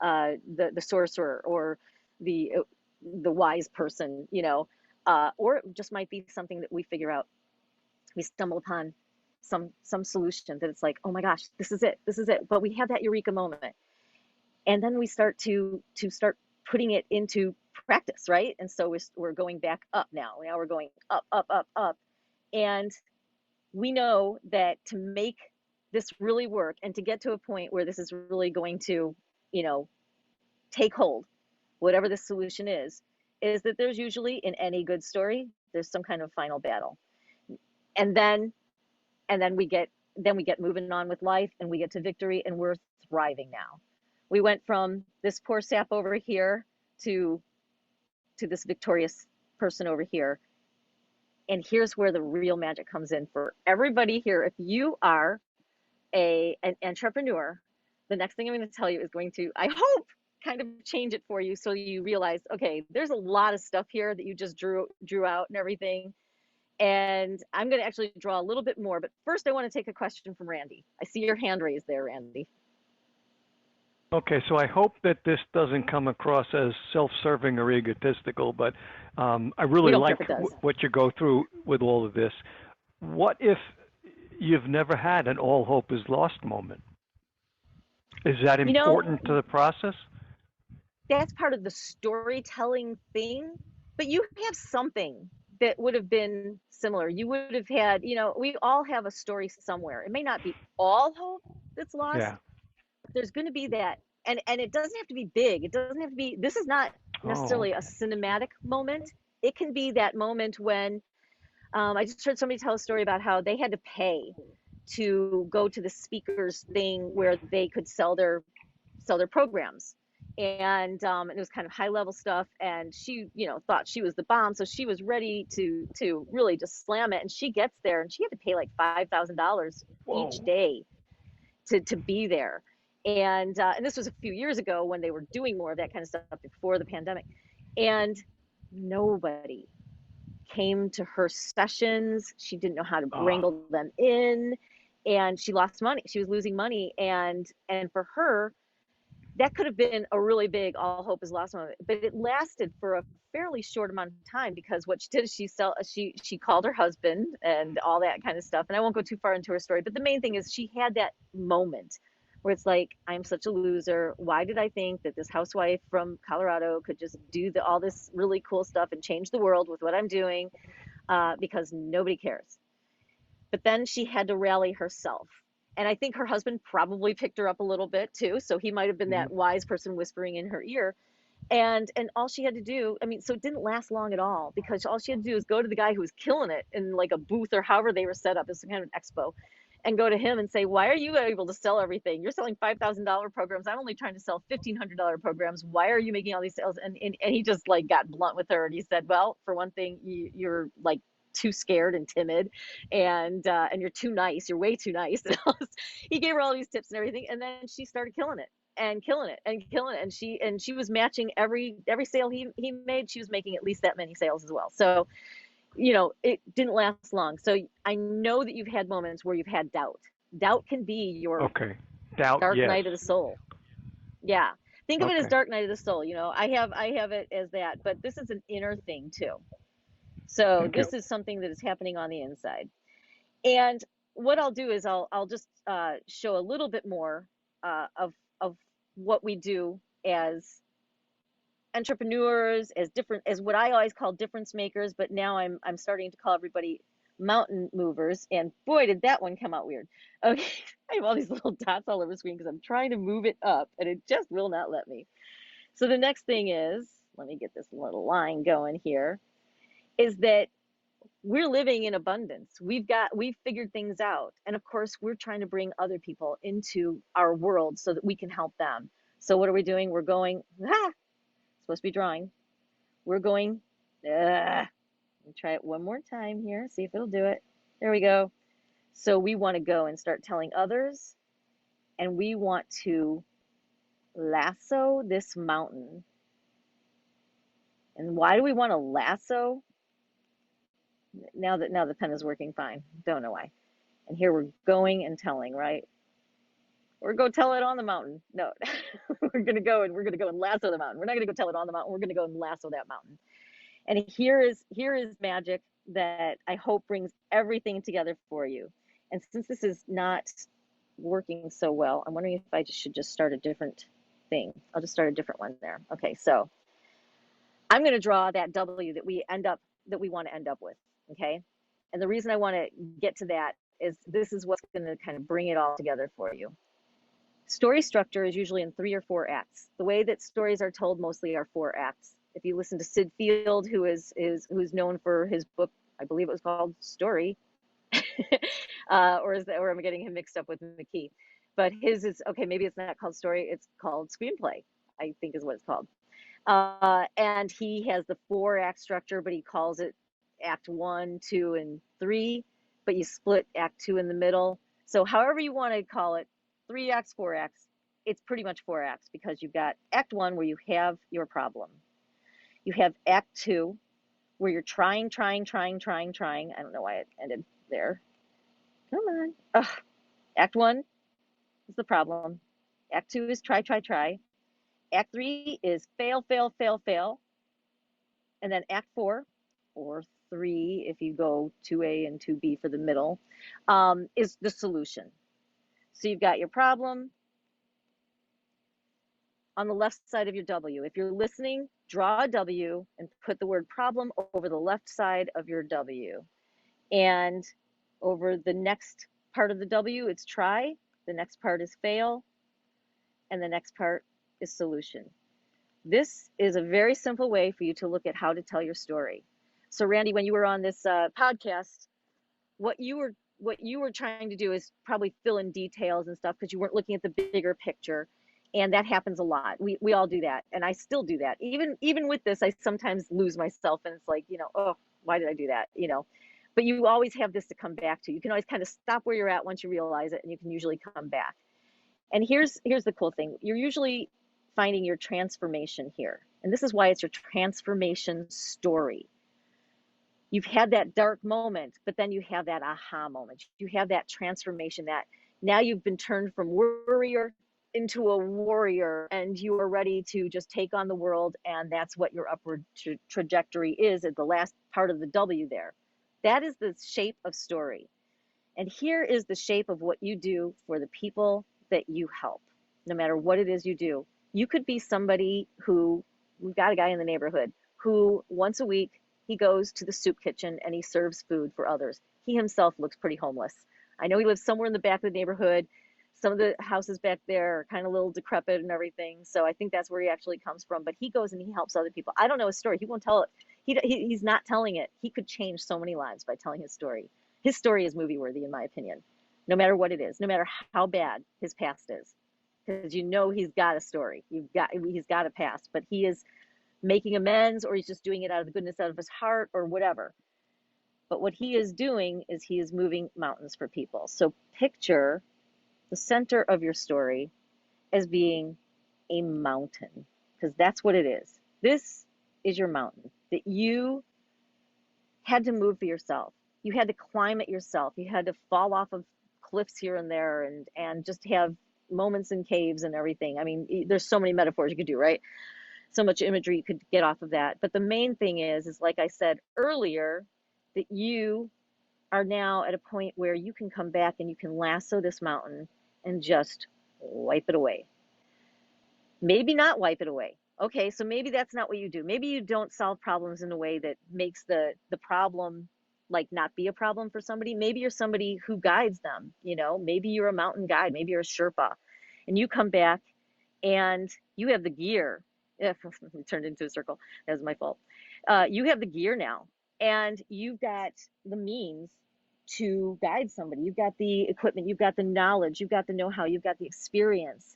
the sorcerer, or the wise person, or it just might be something that we figure out. We stumble upon some solution that it's like, oh my gosh, this is it. But we have that eureka moment, and then we start to start putting it into practice, right? And so we're going back up now. Now we're going up, and we know that to make this really work, and to get to a point where this is really going to, take hold, whatever the solution is that there's usually, in any good story, there's some kind of final battle. And then we get moving on with life, and we get to victory, and we're thriving now. We went from this poor sap over here to this victorious person over here. And here's where the real magic comes in for everybody here. If you are an entrepreneur, the next thing I'm going to tell you is going to, I hope, kind of change it for you, so you realize, okay, there's a lot of stuff here that you just drew out and everything. And I'm going to actually draw a little bit more, but first I want to take a question from Randy. I see your hand raised there, Randy. Okay, so I hope that this doesn't come across as self-serving or egotistical, but I really like what you go through with all of this. What if you've never had an all hope is lost moment? Is that important to the process? That's part of the storytelling thing, but you have something that would have been similar. You would have had, we all have a story somewhere. It may not be all hope that's lost. Yeah. But there's going to be that. And it doesn't have to be big. It doesn't have to be, this is not necessarily a cinematic moment. It can be that moment when, I just heard somebody tell a story about how they had to pay to go to the speaker's thing where they could sell their programs. And it was kind of high level stuff. And she, thought she was the bomb. So she was ready to really just slam it. And she gets there, and she had to pay like $5,000 each day to be there. And this was a few years ago when they were doing more of that kind of stuff before the pandemic. And nobody came to her sessions. She didn't know how to wrangle them in, and she lost money. She was losing money. And for her, that could have been a really big all hope is lost moment, but it lasted for a fairly short amount of time, because what she did is she called her husband and all that kind of stuff. And I won't go too far into her story, but the main thing is she had that moment where it's like, I'm such a loser. Why did I think that this housewife from Colorado could just do all this really cool stuff and change the world with what I'm doing? Because nobody cares. But then she had to rally herself. And I think her husband probably picked her up a little bit too. So he might have been that wise person whispering in her ear. And all she had to do, I mean, so it didn't last long at all, because all she had to do is go to the guy who was killing it in like a booth or however they were set up as some kind of expo, and go to him and say, why are you able to sell everything? You're selling $5,000 programs. I'm only trying to sell $1,500 programs. Why are you making all these sales? And he just like got blunt with her. And he said, well, for one thing, you're like too scared and timid, and you're too nice. You're way too nice. He gave her all these tips and everything. And then she started killing it and killing it and killing it. And she was matching every sale he made. She was making at least that many sales as well. So, you know, it didn't last long. So I know that you've had moments where you've had doubt. Doubt can be your doubt, dark yes. night of the soul. Yeah. Think of it as Okay. dark night of the soul. You know, I have it as that, but this is an inner thing too. So Thank this you. is something that is happening on the inside. And what I'll do is I'll just show a little bit more of what we do as entrepreneurs, as what I always call difference makers, but now I'm starting to call everybody mountain movers. And boy, did that one come out weird. Okay, I have all these little dots all over the screen because I'm trying to move it up and it just will not let me. So the next thing is, let me get this little line going here, is that we're living in abundance. We've figured things out. And of course, we're trying to bring other people into our world so that we can help them. So what are we doing? We're going, supposed to be drawing. We're going, let me try it one more time here, see if it'll do it. There we go. So we want to go and start telling others, and we want to lasso this mountain. And why do we want to lasso? Now the pen is working fine. Don't know why. And here we're going and telling, right? Or go tell it on the mountain. No, we're gonna go and lasso the mountain. We're not gonna go tell it on the mountain. We're gonna go and lasso that mountain. And here is magic that I hope brings everything together for you. And since this is not working so well, I'm wondering if I should just start a different thing. I'll just start a different one there. Okay, so I'm gonna draw that W that we want to end up with. Okay, and the reason I want to get to that is this is what's going to kind of bring it all together for you. Story structure is usually in 3 or 4 acts. The way that stories are told mostly are 4 acts. If you listen to Sid Field, who's known for his book, I believe it was called Story, or am I getting him mixed up with McKee? But his is, okay, maybe it's not called Story, it's called Screenplay, I think is what it's called. And he has the 4-act structure, but he calls it Act 1, 2, and 3, but you split Act 2 in the middle. So however you want to call it, 3 acts, 4 acts, it's pretty much 4 acts, because you've got Act 1 where you have your problem. You have Act 2 where you're trying. I don't know why it ended there. Come on. Ugh. Act 1 is the problem. Act 2 is try. Act 3 is fail. And then Act 4, or 3 if you go 2A and 2B for the middle, is the solution. So you've got your problem on the left side of your W. If you're listening, draw a W and put the word problem over the left side of your W. And over the next part of the W, it's try. The next part is fail. And the next part is solution. This is a very simple way for you to look at how to tell your story. So Randy, when you were on this podcast, what you were trying to do is probably fill in details and stuff because you weren't looking at the bigger picture. And that happens a lot. We all do that. And I still do that. Even with this, I sometimes lose myself and it's like, oh, why did I do that? But you always have this to come back to. You can always kind of stop where you're at once you realize it, and you can usually come back. And here's the cool thing. You're usually finding your transformation here. And this is why it's your transformation story. You've had that dark moment, but then you have that aha moment. You have that transformation that now you've been turned from worrier into a warrior, and you are ready to just take on the world. And that's what your upward trajectory is at the last part of the W there. That is the shape of story. And here is the shape of what you do for the people that you help, no matter what it is you do. You could be somebody who, we've got a guy in the neighborhood who once a week he goes to the soup kitchen and he serves food for others. He himself looks pretty homeless. I know he lives somewhere in the back of the neighborhood. Some of the houses back there are kind of a little decrepit and everything. So I think that's where he actually comes from. But he goes and he helps other people. I don't know his story. He won't tell it. He's not telling it. He could change so many lives by telling his story. His story is movie worthy, in my opinion, no matter what it is, no matter how bad his past is. Because he's got a story. He's got a past, but he is making amends, or he's just doing it out of the goodness out of his heart or whatever. But what he is doing is he is moving mountains for people. So picture the center of your story as being a mountain, because that's what it is. This is your mountain that you had to move for yourself. You had to climb it yourself. You had to fall off of cliffs here and there and just have moments in caves and everything. I mean, there's so many metaphors you could do, right? So much imagery you could get off of that. But the main thing is like I said earlier, that you are now at a point where you can come back and you can lasso this mountain and just wipe it away. Maybe not wipe it away. Okay, so maybe that's not what you do. Maybe you don't solve problems in a way that makes the problem like not be a problem for somebody. Maybe you're somebody who guides them, maybe you're a mountain guide, maybe you're a Sherpa, and you come back and you have the gear. It turned into a circle. That was my fault. You have the gear now, and you've got the means to guide somebody. You've got the equipment, you've got the knowledge, you've got the know-how, you've got the experience.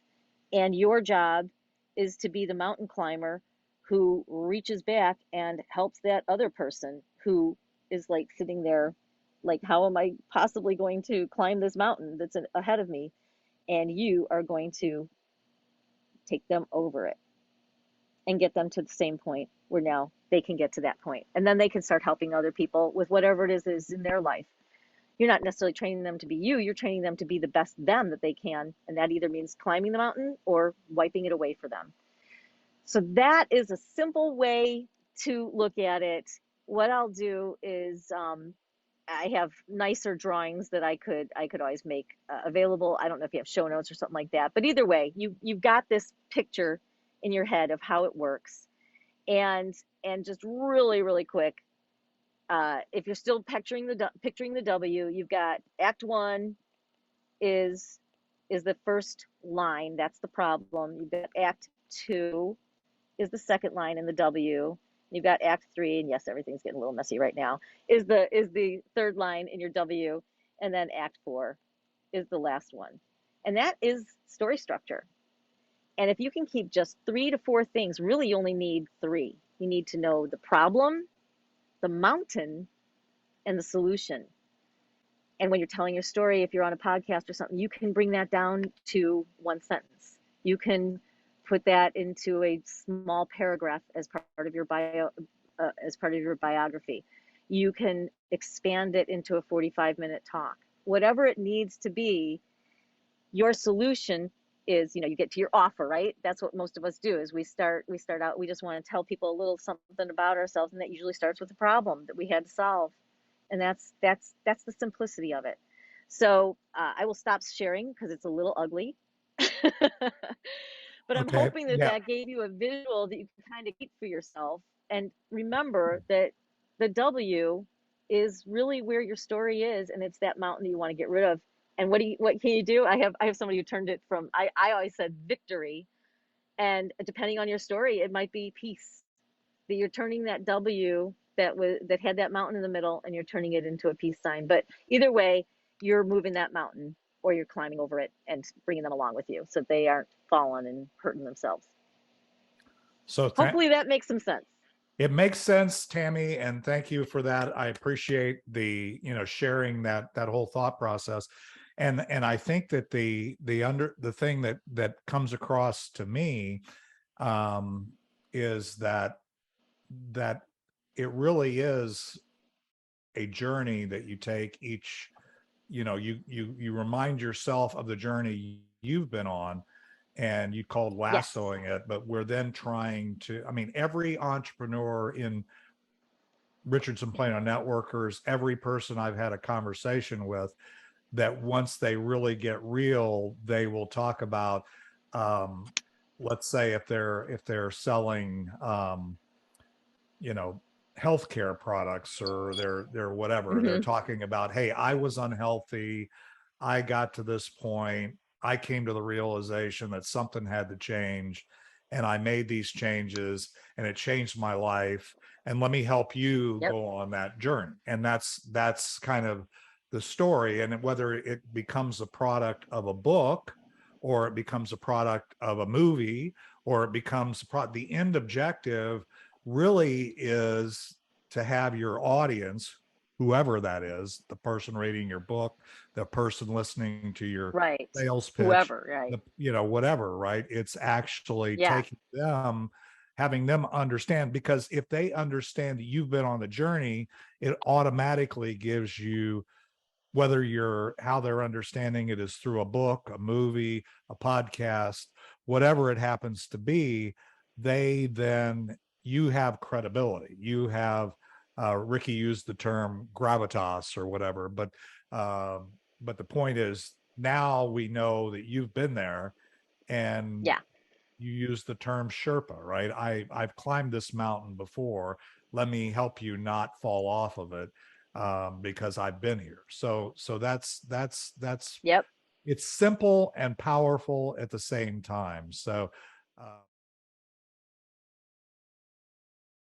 And your job is to be the mountain climber who reaches back and helps that other person who is like sitting there like, how am I possibly going to climb this mountain that's ahead of me? And you are going to take them over it and get them to the same point where now they can get to that point. And then they can start helping other people with whatever it is in their life. You're not necessarily training them to be you, you're training them to be the best them that they can. And that either means climbing the mountain or wiping it away for them. So that is a simple way to look at it. What I'll do is I have nicer drawings that I could always make available. I don't know if you have show notes or something like that, but either way, you've got this picture in your head of how it works. And just really, really quick, if you're still picturing the W, you've got Act 1 is the first line. That's the problem. You've got Act 2 is the second line in the W. You've got Act 3, and yes, everything's getting a little messy right now, is the third line in your W, and then Act 4 is the last one. And that is story structure. And if you can keep just 3 to 4 things, really you only need 3. You need to know the problem, the mountain, and the solution. And when you're telling your story, if you're on a podcast or something, you can bring that down to 1 sentence. You can put that into a small paragraph as part of your biography. You can expand it into a 45-minute talk. Whatever it needs to be, your solution is, you get to your offer, right? That's what most of us do. Is we start out, we just want to tell people a little something about ourselves, and that usually starts with a problem that we had to solve. And that's the simplicity of it. So I will stop sharing because it's a little ugly. But I'm hoping that gave you a visual that you can kind of keep for yourself. And remember that the W is really where your story is, and it's that mountain that you want to get rid of. And what can you do? I have somebody who turned it from, I always said victory. And depending on your story, it might be peace. That you're turning that W that had that mountain in the middle, and you're turning it into a peace sign. But either way, you're moving that mountain, or you're climbing over it and bringing them along with you so they aren't falling and hurting themselves. So hopefully that makes some sense. It makes sense, Tammy, and thank you for that. I appreciate the sharing that whole thought process. And I think that the thing that comes across to me is that it really is a journey that you take each. You remind yourself of the journey you've been on, and you called lassoing it, but we're then trying to, every entrepreneur in Richardson Plano Networkers, every person I've had a conversation with, that once they really get real, they will talk about, let's say if they're selling, you know, healthcare products, or they're whatever, they're talking about, hey, I was unhealthy, I got to this point, I came to the realization that something had to change, and I made these changes, and it changed my life, and let me help you Yep. go on that journey. And that's kind of the story. And whether it becomes a product of a book, or it becomes a product of a movie, or it becomes the end objective really is to have your audience, whoever that is, the person reading your book, the person listening to your Right. sales pitch, Whoever, right. whatever, right? It's actually Yeah. taking them, having them understand, because if they understand that you've been on the journey, it automatically gives you, whether how they're understanding it is through a book, a movie, a podcast, whatever it happens to be, you have credibility. You have, Ricky used the term gravitas or whatever, but the point is, now we know that you've been there, and Yeah. you use the term Sherpa, right? I've climbed this mountain before. Let me help you not fall off of it, because I've been here. So that's Yep. it's simple and powerful at the same time. So